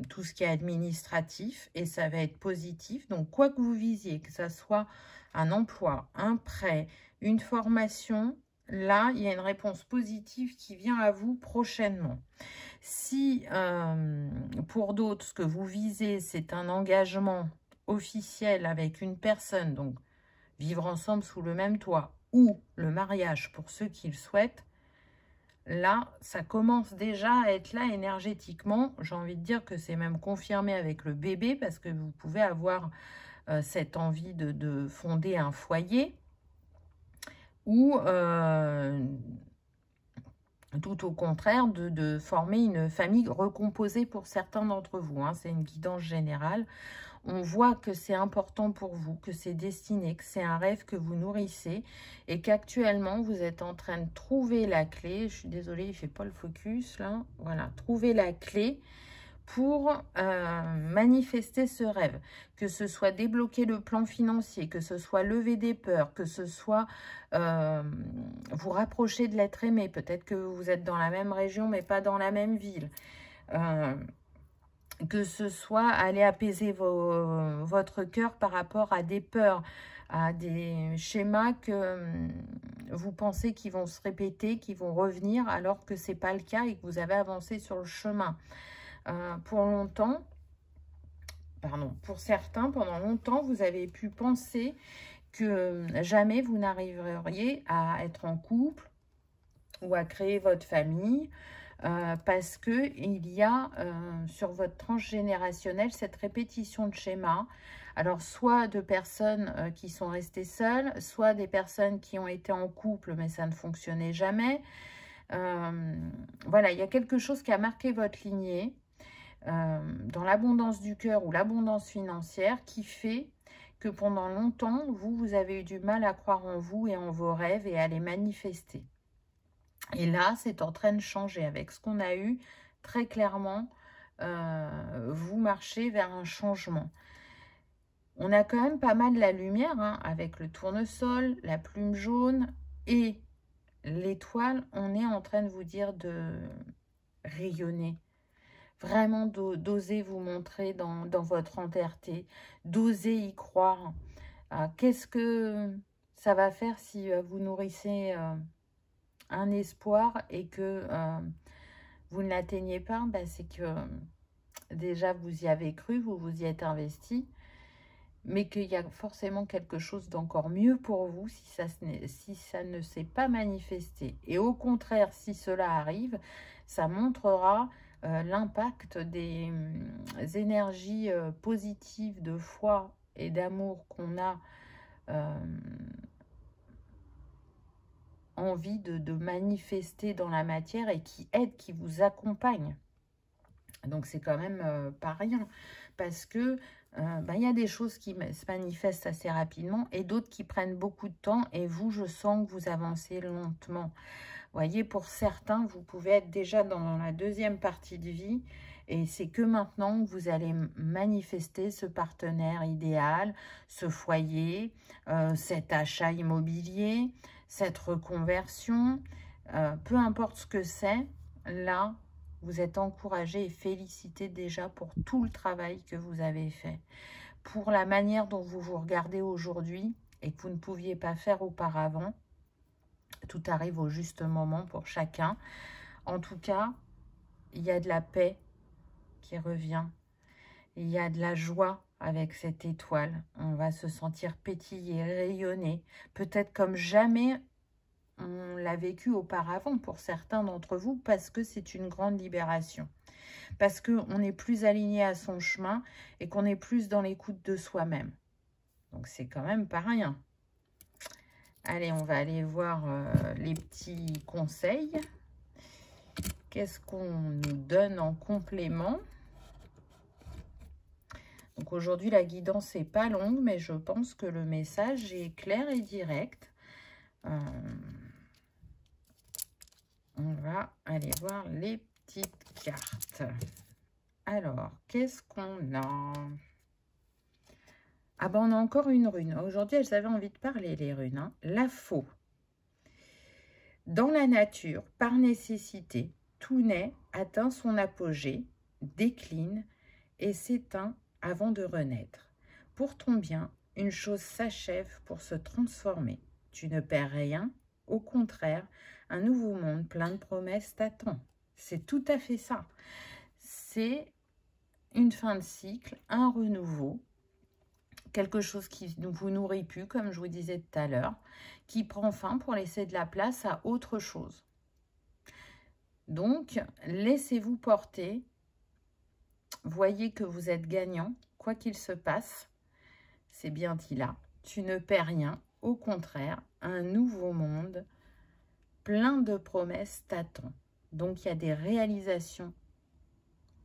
tout ce qui est administratif et ça va être positif. Donc, quoi que vous visiez, que ça soit un emploi, un prêt, une formation, là, il y a une réponse positive qui vient à vous prochainement. Si, pour d'autres, ce que vous visez, c'est un engagement officiel avec une personne, donc vivre ensemble sous le même toit, ou le mariage pour ceux qui le souhaitent, là, ça commence déjà à être là énergétiquement. J'ai envie de dire que c'est même confirmé avec le bébé, parce que vous pouvez avoir cette envie de fonder un foyer, ou tout au contraire, de former une famille recomposée pour certains d'entre vous. Hein. C'est une guidance générale. On voit que c'est important pour vous, que c'est destiné, que c'est un rêve que vous nourrissez et qu'actuellement, vous êtes en train de trouver la clé. Je suis désolée, il ne fait pas le focus là. Voilà, trouver la clé pour manifester ce rêve, que ce soit débloquer le plan financier, que ce soit lever des peurs, que ce soit vous rapprocher de l'être aimé. Peut-être que vous êtes dans la même région, mais pas dans la même ville. Que ce soit aller apaiser votre cœur par rapport à des peurs, à des schémas que vous pensez qui vont se répéter, qui vont revenir, alors que ce n'est pas le cas et que vous avez avancé sur le chemin. Pour certains, pendant longtemps, vous avez pu penser que jamais vous n'arriveriez à être en couple ou à créer votre famille, parce qu'il y a sur votre tranche générationnelle cette répétition de schémas. Alors, soit de personnes qui sont restées seules, soit des personnes qui ont été en couple, mais ça ne fonctionnait jamais. Voilà, il y a quelque chose qui a marqué votre lignée, dans l'abondance du cœur ou l'abondance financière, qui fait que pendant longtemps, vous avez eu du mal à croire en vous et en vos rêves et à les manifester. Et là, c'est en train de changer avec ce qu'on a eu. Très clairement, vous marchez vers un changement. On a quand même pas mal la lumière, hein, avec le tournesol, la plume jaune et l'étoile. On est en train de vous dire de rayonner. Vraiment d'oser vous montrer dans votre entièreté, d'oser y croire. Qu'est-ce que ça va faire si vous nourrissez un espoir et que vous ne l'atteignez pas? Ben, c'est que déjà vous y avez cru, vous vous y êtes investi, mais qu'il y a forcément quelque chose d'encore mieux pour vous si ça ne s'est pas manifesté. Et au contraire, si cela arrive, ça montrera l'impact des énergies positives de foi et d'amour qu'on a envie de manifester dans la matière et qui aident, qui vous accompagnent. Donc c'est quand même pas rien, parce que il y a des choses qui se manifestent assez rapidement et d'autres qui prennent beaucoup de temps, et vous, je sens que vous avancez lentement. Vous voyez, pour certains, vous pouvez être déjà dans la deuxième partie de vie, et c'est que maintenant que vous allez manifester ce partenaire idéal, ce foyer, cet achat immobilier, cette reconversion, peu importe ce que c'est, là, vous êtes encouragé et félicité déjà pour tout le travail que vous avez fait, pour la manière dont vous vous regardez aujourd'hui et que vous ne pouviez pas faire auparavant. Tout arrive au juste moment pour chacun. En tout cas, il y a de la paix qui revient. Il y a de la joie avec cette étoile. On va se sentir pétiller, rayonner, peut-être comme jamais on l'a vécu auparavant pour certains d'entre vous, parce que c'est une grande libération. Parce qu'on est plus aligné à son chemin et qu'on est plus dans l'écoute de soi-même. Donc c'est quand même pas rien. Allez, on va aller voir les petits conseils. Qu'est-ce qu'on nous donne en complément? Donc aujourd'hui, la guidance n'est pas longue, mais je pense que le message est clair et direct. On va aller voir les petites cartes. Alors, qu'est-ce qu'on a? Ah ben, on a encore une rune. Aujourd'hui, elles avaient envie de parler, les runes. Hein. La faux. Dans la nature, par nécessité, tout naît, atteint son apogée, décline et s'éteint avant de renaître. Pour ton bien, une chose s'achève pour se transformer. Tu ne perds rien, au contraire, un nouveau monde plein de promesses t'attend. C'est tout à fait ça. C'est une fin de cycle, un renouveau, quelque chose qui ne vous nourrit plus, comme je vous disais tout à l'heure, qui prend fin pour laisser de la place à autre chose. Donc, laissez-vous porter. Voyez que vous êtes gagnant, quoi qu'il se passe. C'est bien dit là. Tu ne perds rien, au contraire, un nouveau monde plein de promesses t'attend. Donc, il y a des réalisations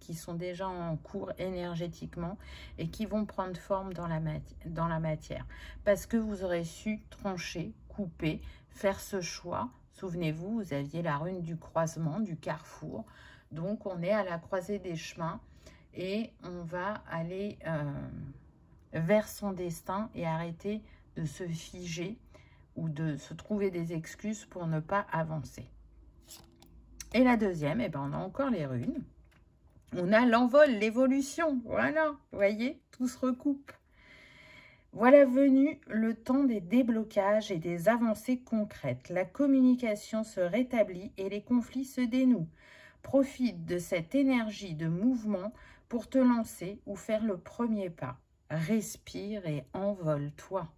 qui sont déjà en cours énergétiquement et qui vont prendre forme dans la matière. Parce que vous aurez su trancher, couper, faire ce choix. Souvenez-vous, vous aviez la rune du croisement, du carrefour. Donc, on est à la croisée des chemins. et on va aller vers son destin et arrêter de se figer ou de se trouver des excuses pour ne pas avancer. Et la deuxième, eh ben, on a encore les runes. On a l'envol, l'évolution. Voilà, vous voyez, tout se recoupe. Voilà venu le temps des déblocages et des avancées concrètes. La communication se rétablit et les conflits se dénouent. Profite de cette énergie de mouvement pour te lancer ou faire le premier pas. Respire et envole-toi.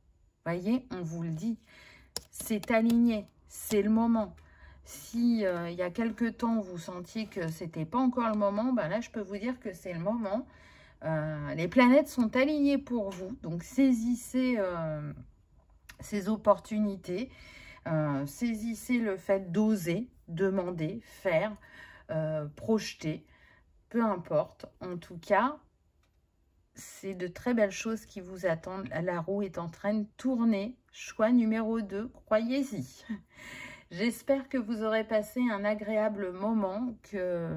Voyez, on vous le dit, c'est aligné, c'est le moment. Si il y a quelque temps, vous sentiez que ce n'était pas encore le moment, ben là, je peux vous dire que c'est le moment. Les planètes sont alignées pour vous, donc saisissez ces opportunités, saisissez le fait d'oser, demander, faire, projeter, peu importe. En tout cas, c'est de très belles choses qui vous attendent. La roue est en train de tourner. Choix numéro 2, croyez-y. J'espère que vous aurez passé un agréable moment, que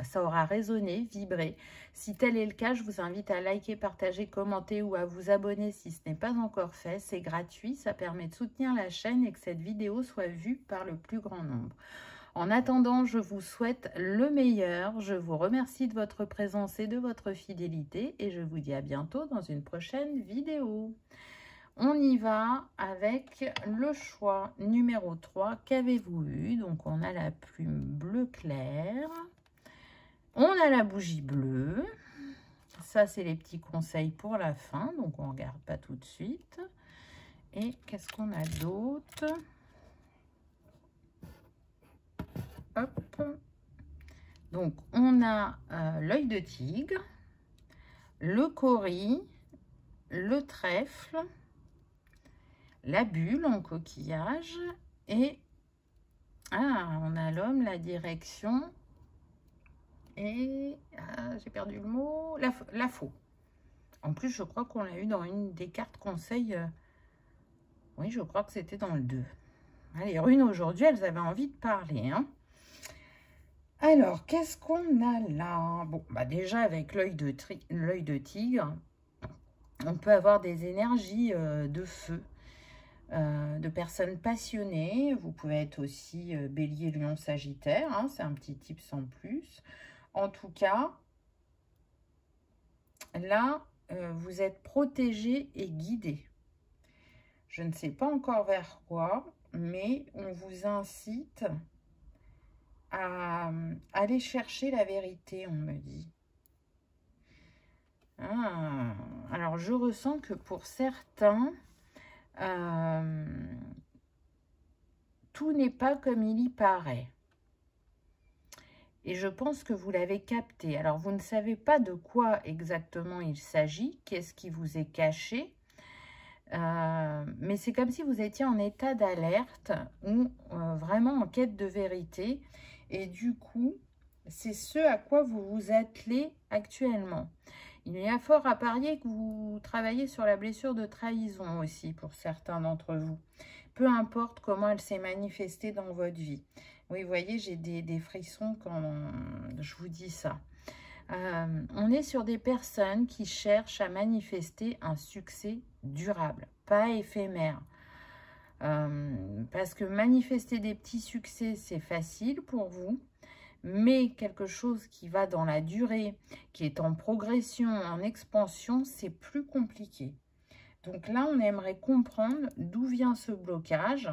ça aura résonné, vibré. Si tel est le cas, je vous invite à liker, partager, commenter ou à vous abonner si ce n'est pas encore fait. C'est gratuit, ça permet de soutenir la chaîne et que cette vidéo soit vue par le plus grand nombre. En attendant, je vous souhaite le meilleur. Je vous remercie de votre présence et de votre fidélité et je vous dis à bientôt dans une prochaine vidéo. On y va avec le choix numéro 3. Qu'avez-vous eu? Donc, on a la plume bleu clair. On a la bougie bleue. Ça, c'est les petits conseils pour la fin. Donc, on ne regarde pas tout de suite. Et qu'est-ce qu'on a d'autre? Hop. Donc, on a l'œil de tigre, le cauris, le trèfle, la bulle en coquillage et on a l'homme, la direction et j'ai perdu le mot, la faux. En plus, je crois qu'on l'a eu dans une des cartes conseils. Oui, je crois que c'était dans le 2. Les runes aujourd'hui, elles avaient envie de parler, hein. Alors, qu'est-ce qu'on a là? Bon, bah déjà, avec l'œil de tigre, on peut avoir des énergies de feu, de personnes passionnées. Vous pouvez être aussi bélier, lion, sagittaire, hein, c'est un petit type sans plus. En tout cas, là, vous êtes protégé et guidé. Je ne sais pas encore vers quoi, mais on vous incite à aller chercher la vérité, on me dit. Alors, je ressens que pour certains, tout n'est pas comme il y paraît. Et je pense que vous l'avez capté. Alors, vous ne savez pas de quoi exactement il s'agit, qu'est-ce qui vous est caché. Mais c'est comme si vous étiez en état d'alerte ou vraiment en quête de vérité. Et du coup, c'est ce à quoi vous vous attelez actuellement. Il y a fort à parier que vous travaillez sur la blessure de trahison aussi pour certains d'entre vous. Peu importe comment elle s'est manifestée dans votre vie. Oui, vous voyez, j'ai des frissons quand je vous dis ça. On est sur des personnes qui cherchent à manifester un succès durable, pas éphémère. Parce que manifester des petits succès, c'est facile pour vous, mais quelque chose qui va dans la durée, qui est en progression, en expansion, c'est plus compliqué. Donc là, on aimerait comprendre d'où vient ce blocage.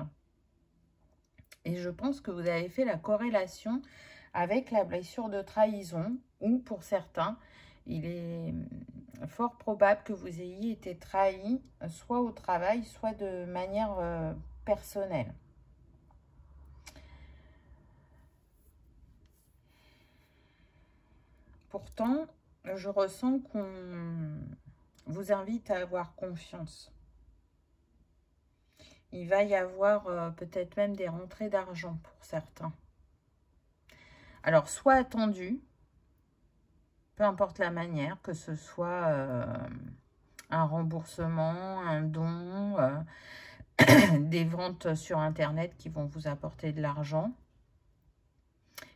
Et je pense que vous avez fait la corrélation avec la blessure de trahison, ou pour certains, il est fort probable que vous ayez été trahi, soit au travail, soit de manière personnelle. Pourtant, je ressens qu'on vous invite à avoir confiance. Il va y avoir peut-être même des rentrées d'argent pour certains. Alors, soit attendu, peu importe la manière, que ce soit un remboursement, un don, des ventes sur Internet qui vont vous apporter de l'argent,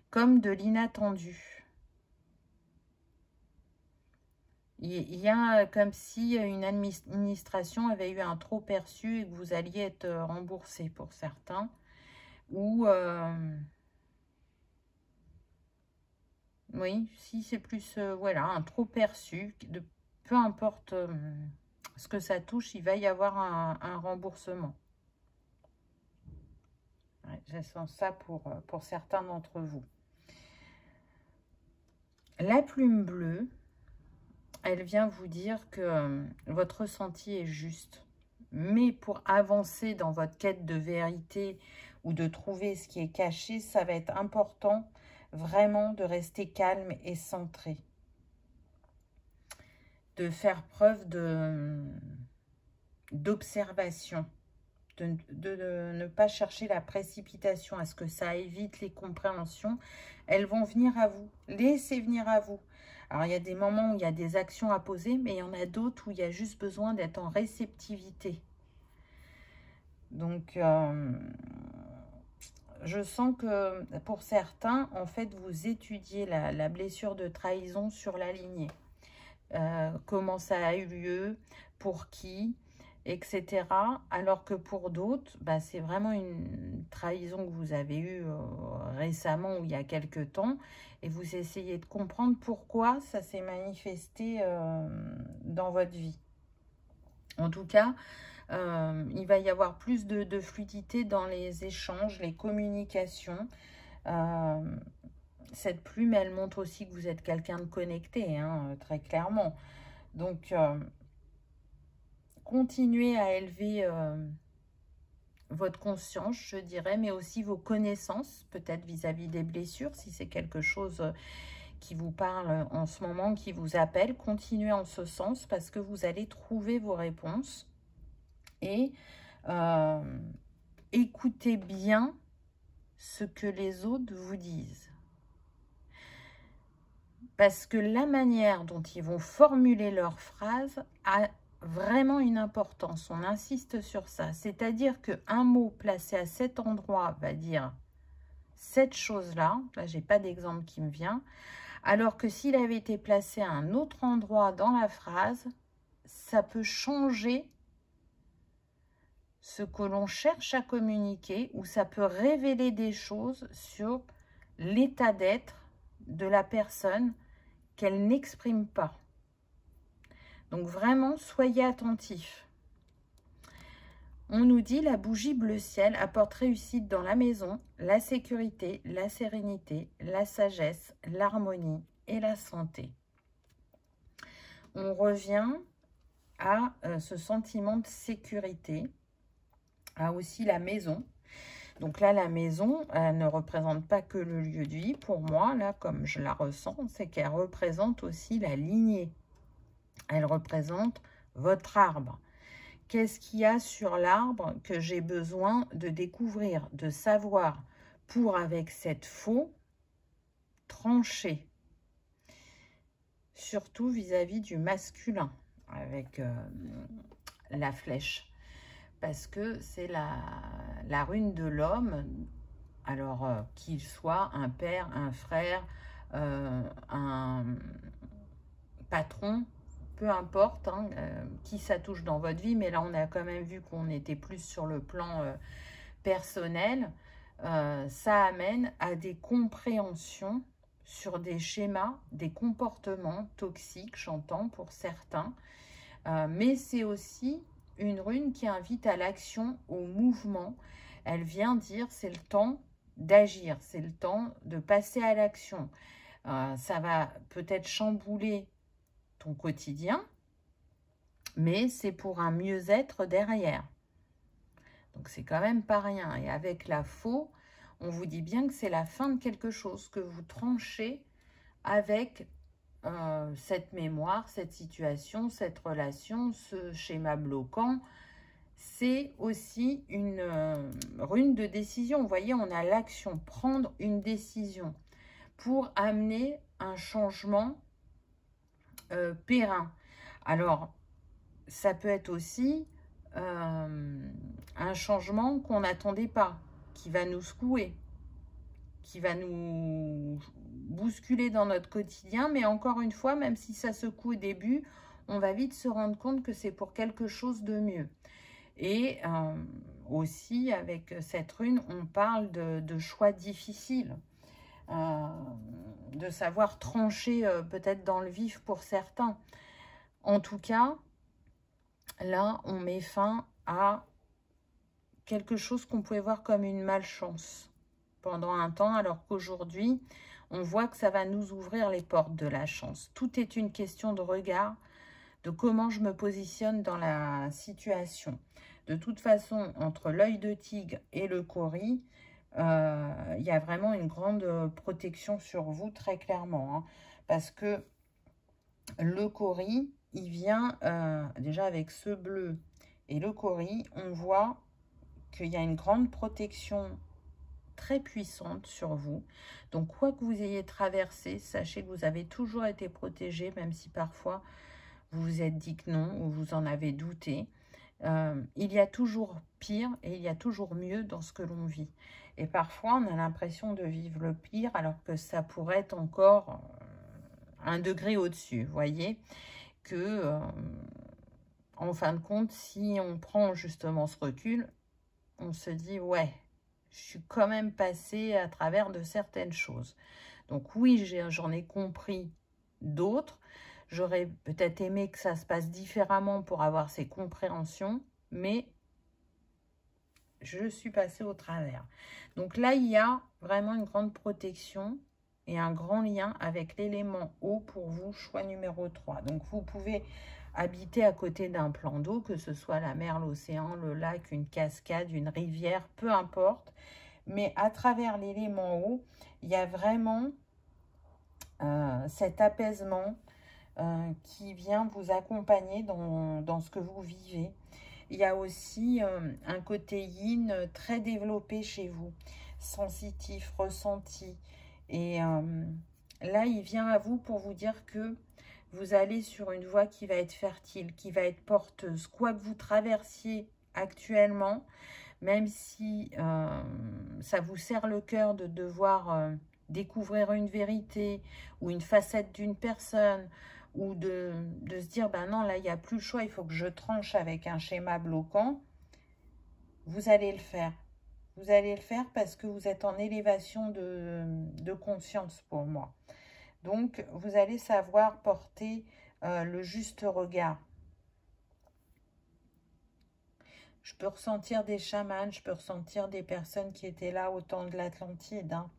comme de l'inattendu. Il y a comme si une administration avait eu un trop perçu et que vous alliez être remboursé pour certains. Ou, oui, si c'est plus, voilà, un trop perçu. Peu importe ce que ça touche, il va y avoir un remboursement. Ouais, je sens ça pour certains d'entre vous. La plume bleue, elle vient vous dire que votre ressenti est juste. Mais pour avancer dans votre quête de vérité ou de trouver ce qui est caché, ça va être important vraiment de rester calme et centré. De faire preuve d'observation. De ne pas chercher la précipitation, à ce que ça évite les compréhensions. Elles vont venir à vous. Laissez venir à vous. Alors, il y a des moments où il y a des actions à poser, mais il y en a d'autres où il y a juste besoin d'être en réceptivité. Donc, je sens que pour certains, en fait, vous étudiez la blessure de trahison sur la lignée. Comment ça a eu lieu, pour qui, etc. Alors que pour d'autres, bah, c'est vraiment une trahison que vous avez eue récemment ou il y a quelque temps. Et vous essayez de comprendre pourquoi ça s'est manifesté dans votre vie. En tout cas, il va y avoir plus de fluidité dans les échanges, les communications. Cette plume, elle montre aussi que vous êtes quelqu'un de connecté, hein, très clairement. Donc, continuez à élever votre conscience, je dirais, mais aussi vos connaissances, peut-être vis-à-vis des blessures, si c'est quelque chose qui vous parle en ce moment, qui vous appelle. Continuez en ce sens parce que vous allez trouver vos réponses. Et écoutez bien ce que les autres vous disent. Parce que la manière dont ils vont formuler leurs phrases a vraiment une importance. On insiste sur ça. C'est-à-dire qu'un mot placé à cet endroit va dire cette chose-là. Là, j'ai pas d'exemple qui me vient. Alors que s'il avait été placé à un autre endroit dans la phrase, ça peut changer ce que l'on cherche à communiquer, ou ça peut révéler des choses sur l'état d'être de la personne qu'elle n'exprime pas. Donc vraiment, soyez attentifs. On nous dit la bougie bleu ciel apporte réussite dans la maison, la sécurité, la sérénité, la sagesse, l'harmonie et la santé. On revient à ce sentiment de sécurité, à aussi la maison. Donc là, la maison, elle ne représente pas que le lieu de vie. Pour moi, là, comme je la ressens, c'est qu'elle représente aussi la lignée. Elle représente votre arbre. Qu'est-ce qu'il y a sur l'arbre que j'ai besoin de découvrir, de savoir, pour, avec cette faux, trancher. Surtout vis-à-vis du masculin, avec la flèche. Parce que c'est la rune de l'homme, alors qu'il soit un père, un frère, un patron, peu importe hein, qui ça touche dans votre vie, mais là on a quand même vu qu'on était plus sur le plan personnel. Ça amène à des compréhensions sur des schémas, des comportements toxiques, j'entends pour certains, mais c'est aussi une rune qui invite à l'action, au mouvement. Elle vient dire c'est le temps d'agir, c'est le temps de passer à l'action. Ça va peut-être chambouler ton quotidien, mais c'est pour un mieux-être derrière. Donc c'est quand même pas rien. Et avec la faux, on vous dit bien que c'est la fin de quelque chose, que vous tranchez avec cette mémoire, cette situation, cette relation, ce schéma bloquant. C'est aussi une rune de décision. Vous voyez, on a l'action, prendre une décision pour amener un changement périn. Alors, ça peut être aussi un changement qu'on n'attendait pas, qui va nous secouer, qui va nous bousculer dans notre quotidien. Mais encore une fois, même si ça secoue au début, on va vite se rendre compte que c'est pour quelque chose de mieux. Et aussi, avec cette rune, on parle de choix difficiles. De savoir trancher peut-être dans le vif pour certains. En tout cas, là, on met fin à quelque chose qu'on pouvait voir comme une malchance pendant un temps, alors qu'aujourd'hui, on voit que ça va nous ouvrir les portes de la chance. Tout est une question de regard, de comment je me positionne dans la situation. De toute façon, entre l'œil de tigre et le cori, il y a vraiment une grande protection sur vous, très clairement. Hein, parce que le cori, il vient déjà avec ce bleu et le cori, on voit qu'il y a une grande protection très puissante sur vous. Donc, quoi que vous ayez traversé, sachez que vous avez toujours été protégé, même si parfois vous vous êtes dit que non ou vous en avez douté. Il y a toujours pire et il y a toujours mieux dans ce que l'on vit. Et parfois, on a l'impression de vivre le pire alors que ça pourrait être encore un degré au-dessus. Vous voyez que, en fin de compte, si on prend justement ce recul, on se dit, ouais, je suis quand même passée à travers de certaines choses. Donc oui, j'en ai compris d'autres. J'aurais peut-être aimé que ça se passe différemment pour avoir ces compréhensions, mais je suis passée au travers. Donc là, il y a vraiment une grande protection et un grand lien avec l'élément eau pour vous, choix numéro 3. Donc vous pouvez habiter à côté d'un plan d'eau, que ce soit la mer, l'océan, le lac, une cascade, une rivière, peu importe. Mais à travers l'élément eau, il y a vraiment cet apaisement qui vient vous accompagner dans ce que vous vivez. Il y a aussi un côté yin très développé chez vous, sensitif, ressenti. Et là, il vient à vous pour vous dire que vous allez sur une voie qui va être fertile, qui va être porteuse. Quoi que vous traversiez actuellement, même si ça vous serre le cœur de devoir découvrir une vérité ou une facette d'une personne, ou de se dire, ben non, là, il n'y a plus le choix, il faut que je tranche avec un schéma bloquant, vous allez le faire. Vous allez le faire parce que vous êtes en élévation de conscience pour moi. Donc, vous allez savoir porter le juste regard. Je peux ressentir des chamans, je peux ressentir des personnes qui étaient là au temps de l'Atlantide. Hein.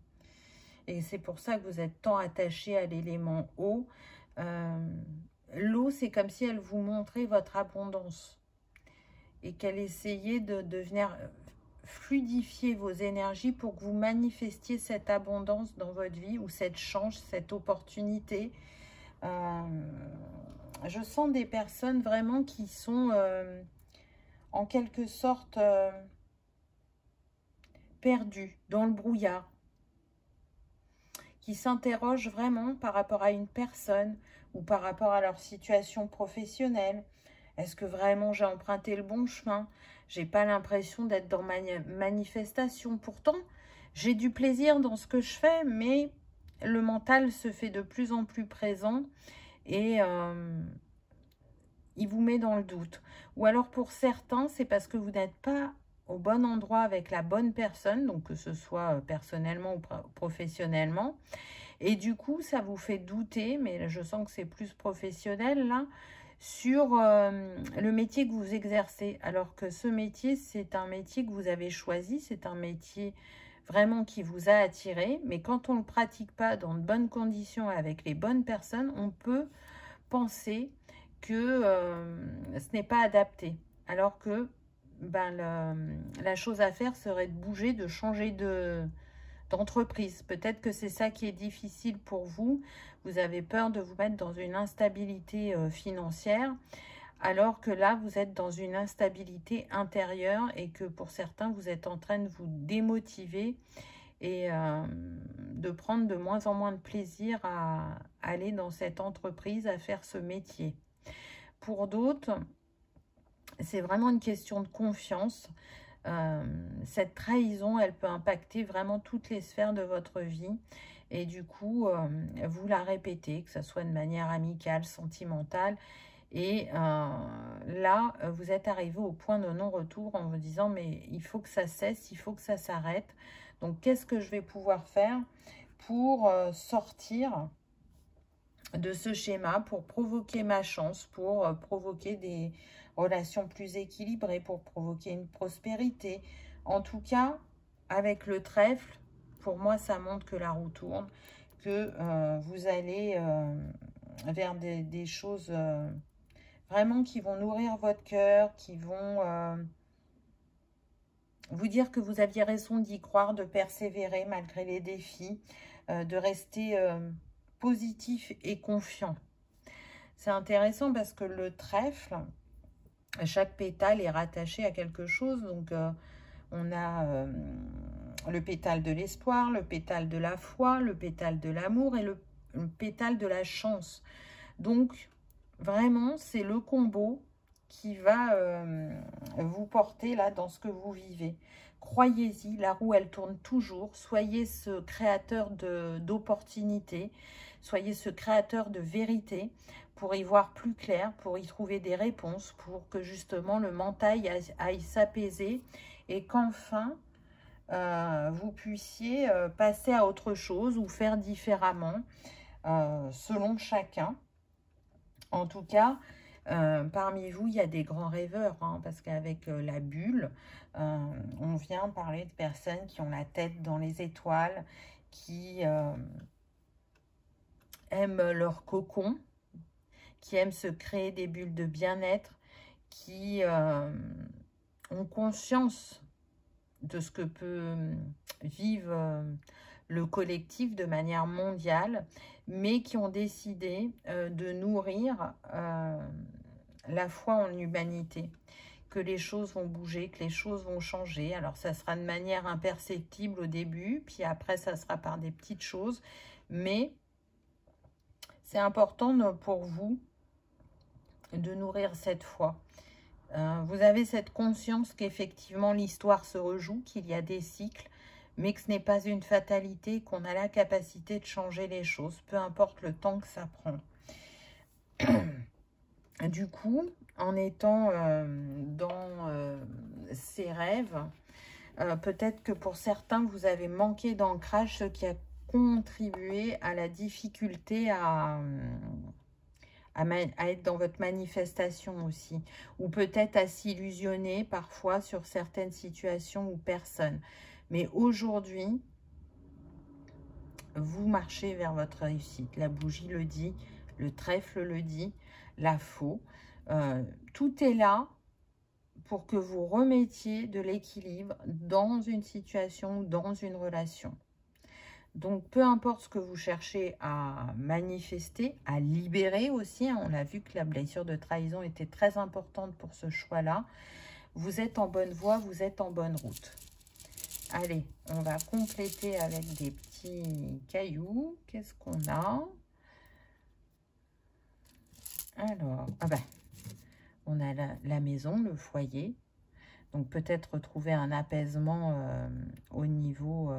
Et c'est pour ça que vous êtes tant attachés à l'élément eau. L'eau, c'est comme si elle vous montrait votre abondance et qu'elle essayait de venir fluidifier vos énergies pour que vous manifestiez cette abondance dans votre vie ou cette chance, cette opportunité. Je sens des personnes vraiment qui sont en quelque sorte perdues dans le brouillard, qui s'interrogent vraiment par rapport à une personne ou par rapport à leur situation professionnelle. Est-ce que vraiment j'ai emprunté le bon chemin? J'ai pas l'impression d'être dans ma manifestation. Pourtant, j'ai du plaisir dans ce que je fais, mais le mental se fait de plus en plus présent et il vous met dans le doute. Ou alors pour certains, c'est parce que vous n'êtes pas au bon endroit avec la bonne personne, donc que ce soit personnellement ou professionnellement. Et du coup, ça vous fait douter, mais je sens que c'est plus professionnel là, sur le métier que vous exercez. Alors que ce métier, c'est un métier que vous avez choisi, c'est un métier vraiment qui vous a attiré. Mais quand on ne le pratique pas dans de bonnes conditions avec les bonnes personnes, on peut penser que ce n'est pas adapté. Alors que la chose à faire serait de bouger, de changer d'entreprise. Peut-être que c'est ça qui est difficile pour vous. Vous avez peur de vous mettre dans une instabilité financière, alors que là, vous êtes dans une instabilité intérieure et que pour certains, vous êtes en train de vous démotiver et de prendre de moins en moins de plaisir à aller dans cette entreprise, à faire ce métier. Pour d'autres, c'est vraiment une question de confiance. Cette trahison, elle peut impacter vraiment toutes les sphères de votre vie. Et du coup, vous la répétez, que ce soit de manière amicale, sentimentale. Et là, vous êtes arrivé au point de non-retour en vous disant, mais il faut que ça cesse, il faut que ça s'arrête. Donc, qu'est-ce que je vais pouvoir faire pour sortir de ce schéma, pour provoquer ma chance, pour provoquer des relations plus équilibrées, pour provoquer une prospérité. En tout cas, avec le trèfle, pour moi, ça montre que la roue tourne, que vous allez vers des choses vraiment qui vont nourrir votre cœur, qui vont vous dire que vous aviez raison d'y croire, de persévérer malgré les défis, de rester positif et confiant. C'est intéressant parce que le trèfle, chaque pétale est rattaché à quelque chose. Donc, on a le pétale de l'espoir, le pétale de la foi, le pétale de l'amour et le pétale de la chance. Donc, vraiment, c'est le combo qui va vous porter là dans ce que vous vivez. Croyez-y, la roue, elle tourne toujours. Soyez ce créateur d'opportunités. Soyez ce créateur de vérité pour y voir plus clair, pour y trouver des réponses, pour que justement le mental aille s'apaiser et qu'enfin vous puissiez passer à autre chose ou faire différemment selon chacun. En tout cas, parmi vous, il y a des grands rêveurs, hein, parce qu'avec la bulle, on vient parler de personnes qui ont la tête dans les étoiles, qui aiment leur cocon, qui aiment se créer des bulles de bien-être, qui ont conscience de ce que peut vivre le collectif de manière mondiale, mais qui ont décidé de nourrir la foi en l'humanité, que les choses vont bouger, que les choses vont changer. Alors, ça sera de manière imperceptible au début, puis après, ça sera par des petites choses, mais c'est important pour vous de nourrir cette foi. Vous avez cette conscience qu'effectivement, l'histoire se rejoue, qu'il y a des cycles, mais que ce n'est pas une fatalité, qu'on a la capacité de changer les choses, peu importe le temps que ça prend. Du coup, en étant dans ces rêves, peut-être que pour certains, vous avez manqué d'ancrage, ce qui a contribué à la difficulté à être dans votre manifestation aussi, ou peut-être à s'illusionner parfois sur certaines situations ou personnes. Mais aujourd'hui, vous marchez vers votre réussite. La bougie le dit, le trèfle le dit, la faux. Tout est là pour que vous remettiez de l'équilibre dans une situation ou dans une relation. Donc, peu importe ce que vous cherchez à manifester, à libérer aussi, hein, on a vu que la blessure de trahison était très importante pour ce choix-là. Vous êtes en bonne voie, vous êtes en bonne route. Allez, on va compléter avec des petits cailloux. Qu'est-ce qu'on a? Alors, on a la maison, le foyer. Donc, peut-être retrouver un apaisement au niveau...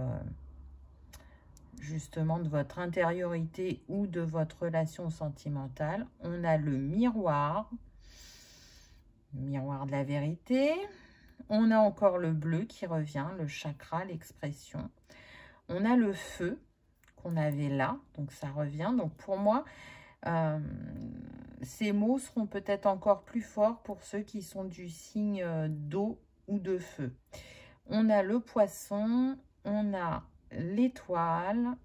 justement de votre intériorité ou de votre relation sentimentale. On a le miroir de la vérité. On a encore le bleu qui revient, le chakra, l'expression. On a le feu qu'on avait là, donc ça revient. Donc pour moi, ces mots seront peut-être encore plus forts pour ceux qui sont du signe d'eau ou de feu. On a le poisson, on a l'étoile,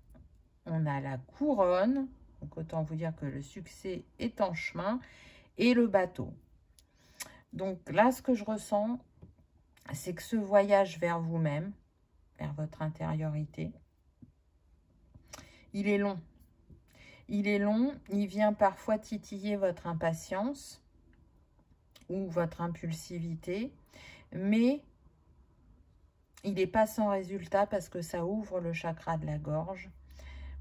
on a la couronne, donc autant vous dire que le succès est en chemin, et le bateau. Donc là, ce que je ressens, c'est que ce voyage vers vous-même, vers votre intériorité, il est long. Il est long, il vient parfois titiller votre impatience ou votre impulsivité, mais il n'est pas sans résultat parce que ça ouvre le chakra de la gorge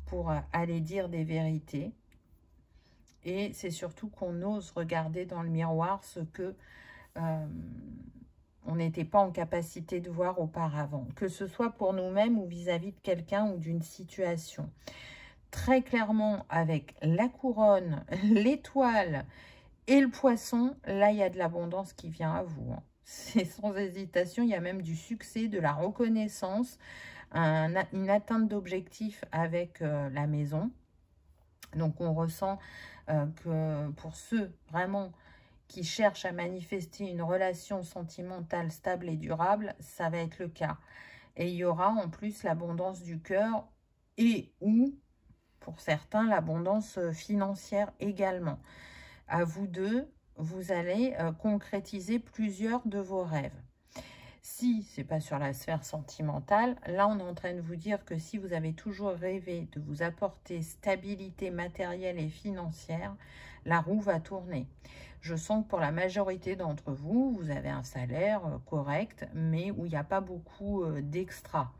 pour aller dire des vérités. Et c'est surtout qu'on ose regarder dans le miroir ce que on n'était pas en capacité de voir auparavant, que ce soit pour nous-mêmes ou vis-à-vis de quelqu'un ou d'une situation. Très clairement, avec la couronne, l'étoile et le poisson, là, il y a de l'abondance qui vient à vous. C'est sans hésitation, il y a même du succès, de la reconnaissance, une atteinte d'objectifs avec la maison. Donc, on ressent que pour ceux vraiment qui cherchent à manifester une relation sentimentale stable et durable, ça va être le cas. Et il y aura en plus l'abondance du cœur et ou, pour certains, l'abondance financière également. À vous deux, vous allez concrétiser plusieurs de vos rêves. Si ce n'est pas sur la sphère sentimentale, là on est en train de vous dire que si vous avez toujours rêvé de vous apporter stabilité matérielle et financière, la roue va tourner. Je sens que pour la majorité d'entre vous, vous avez un salaire correct, mais où il n'y a pas beaucoup d'extra.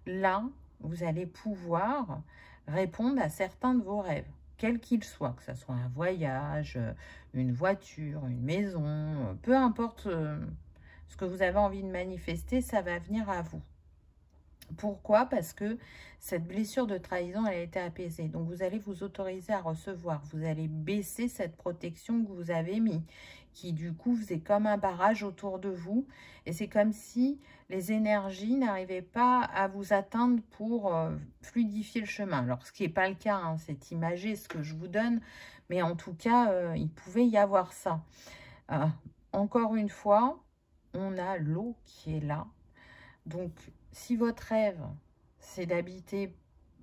Là, vous allez pouvoir répondre à certains de vos rêves, quels qu'ils soient, que ce soit un voyage, une voiture, une maison, peu importe ce que vous avez envie de manifester, ça va venir à vous. Pourquoi? Parce que cette blessure de trahison, elle a été apaisée. Donc, vous allez vous autoriser à recevoir. Vous allez baisser cette protection que vous avez mis, qui du coup faisait comme un barrage autour de vous. Et c'est comme si les énergies n'arrivaient pas à vous atteindre pour fluidifier le chemin. Alors, ce qui n'est pas le cas, hein, c'est imagé ce que je vous donne. Mais en tout cas, il pouvait y avoir ça. Encore une fois, on a l'eau qui est là. Donc, si votre rêve, c'est d'habiter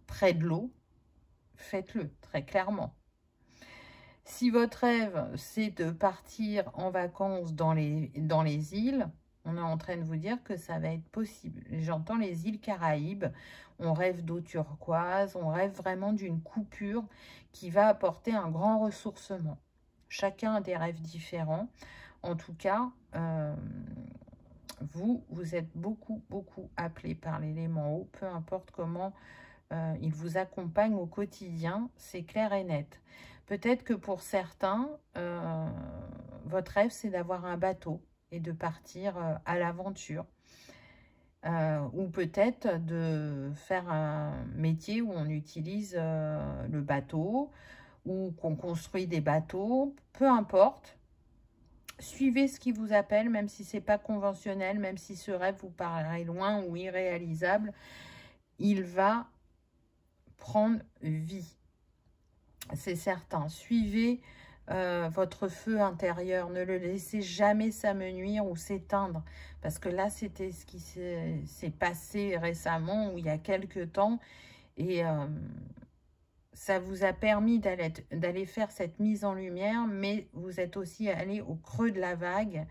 près de l'eau, faites-le, très clairement. Si votre rêve, c'est de partir en vacances dans les îles, on est en train de vous dire que ça va être possible. J'entends les îles Caraïbes, on rêve d'eau turquoise, on rêve vraiment d'une coupure qui va apporter un grand ressourcement. Chacun a des rêves différents. En tout cas, vous êtes beaucoup appelé par l'élément eau, peu importe comment il vous accompagne au quotidien, c'est clair et net. Peut-être que pour certains, votre rêve, c'est d'avoir un bateau et de partir à l'aventure. Ou peut-être de faire un métier où on utilise le bateau, ou qu'on construit des bateaux, peu importe. Suivez ce qui vous appelle, même si ce n'est pas conventionnel, même si ce rêve vous paraît loin ou irréalisable, il va prendre vie. C'est certain. Suivez votre feu intérieur. Ne le laissez jamais s'amenuire ou s'éteindre. Parce que là, c'était ce qui s'est passé récemment ou il y a quelques temps. Et ça vous a permis d'aller faire cette mise en lumière, mais vous êtes aussi allé au creux de la vague.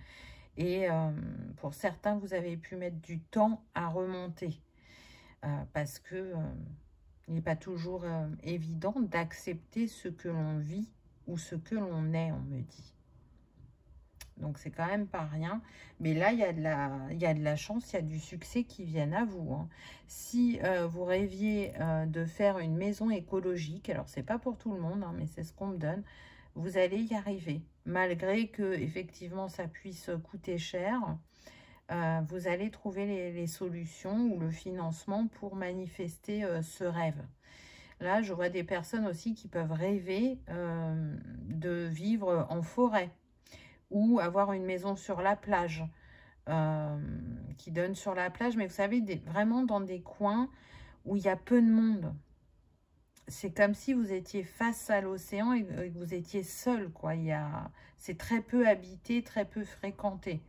Et pour certains, vous avez pu mettre du temps à remonter. Parce que il n'est pas toujours évident d'accepter ce que l'on vit ou ce que l'on est, on me dit. Donc, c'est quand même pas rien. Mais là, il y a de la chance, il y a du succès qui viennent à vous. Hein. Si vous rêviez de faire une maison écologique, alors c'est pas pour tout le monde, hein, mais c'est ce qu'on me donne, vous allez y arriver. Malgré que, effectivement, ça puisse coûter cher, vous allez trouver les solutions ou le financement pour manifester ce rêve. Là, je vois des personnes aussi qui peuvent rêver de vivre en forêt ou avoir une maison sur la plage, qui donne sur la plage, mais vous savez, vraiment dans des coins où il y a peu de monde. C'est comme si vous étiez face à l'océan et que vous étiez seul, quoi. C'est très peu habité, très peu fréquenté.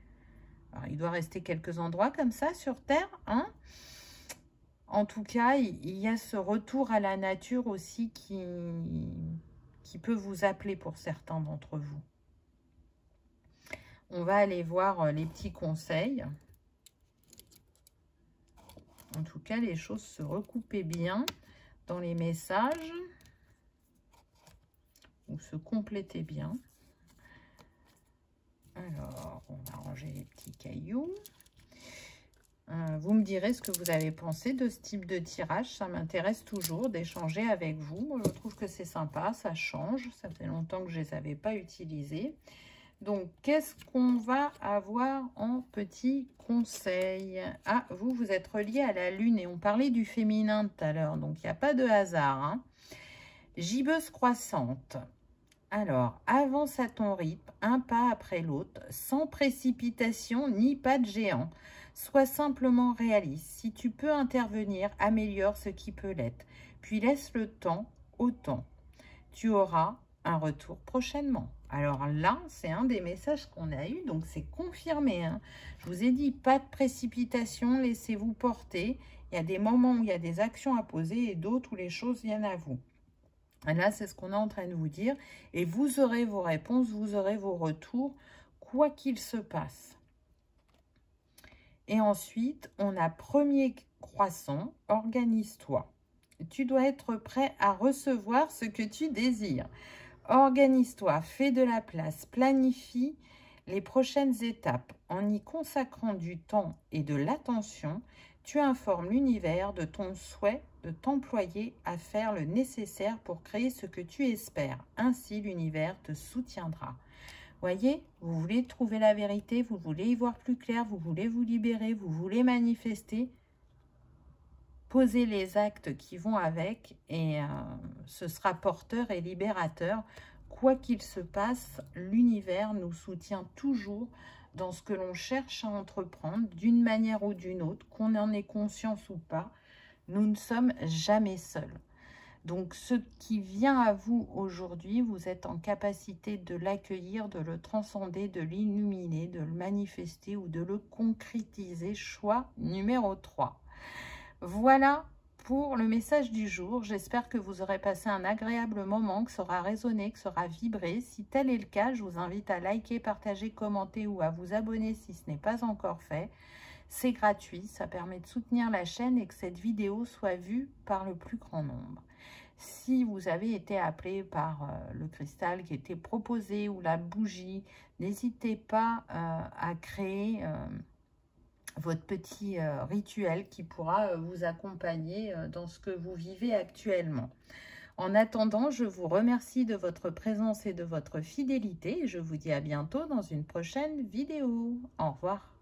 Alors, il doit rester quelques endroits comme ça sur Terre, hein. En tout cas, il y a ce retour à la nature aussi qui peut vous appeler pour certains d'entre vous. On va aller voir les petits conseils. En tout cas, les choses se recoupaient bien dans les messages ou se complétaient bien. Alors, on va ranger les petits cailloux. Vous me direz ce que vous avez pensé de ce type de tirage. Ça m'intéresse toujours d'échanger avec vous. Je trouve que c'est sympa, ça change. Ça fait longtemps que je ne les avais pas utilisés. Donc, qu'est-ce qu'on va avoir en petit conseil? Ah, vous êtes relié à la lune et on parlait du féminin tout à l'heure, donc il n'y a pas de hasard. Hein. Gibbeuse croissante. Alors, avance à ton rythme, un pas après l'autre, sans précipitation ni pas de géant. Sois simplement réaliste. Si tu peux intervenir, améliore ce qui peut l'être. Puis laisse le temps au temps. Tu auras un retour prochainement. Alors là, c'est un des messages qu'on a eu, donc c'est confirmé. Hein. Je vous ai dit, pas de précipitation, laissez-vous porter. Il y a des moments où il y a des actions à poser et d'autres où les choses viennent à vous. Et là, c'est ce qu'on est en train de vous dire. Et vous aurez vos réponses, vous aurez vos retours, quoi qu'il se passe. Et ensuite, on a premier croissant, organise-toi. Tu dois être prêt à recevoir ce que tu désires. Organise-toi, fais de la place, planifie les prochaines étapes. En y consacrant du temps et de l'attention, tu informes l'univers de ton souhait de t'employer à faire le nécessaire pour créer ce que tu espères. Ainsi, l'univers te soutiendra. Voyez, vous voulez trouver la vérité, vous voulez y voir plus clair, vous voulez vous libérer, vous voulez manifester. Posez les actes qui vont avec et ce sera porteur et libérateur. Quoi qu'il se passe, l'univers nous soutient toujours dans ce que l'on cherche à entreprendre d'une manière ou d'une autre, qu'on en ait conscience ou pas. Nous ne sommes jamais seuls. Donc, ce qui vient à vous aujourd'hui, vous êtes en capacité de l'accueillir, de le transcender, de l'illuminer, de le manifester ou de le concrétiser. Choix numéro 3. Voilà pour le message du jour. J'espère que vous aurez passé un agréable moment, que ça aura résonné, que ça aura vibré. Si tel est le cas, je vous invite à liker, partager, commenter ou à vous abonner si ce n'est pas encore fait. C'est gratuit, ça permet de soutenir la chaîne et que cette vidéo soit vue par le plus grand nombre. Si vous avez été appelé par le cristal qui était proposé ou la bougie, n'hésitez pas à créer votre petit rituel qui pourra vous accompagner dans ce que vous vivez actuellement. En attendant, je vous remercie de votre présence et de votre fidélité et je vous dis à bientôt dans une prochaine vidéo. Au revoir.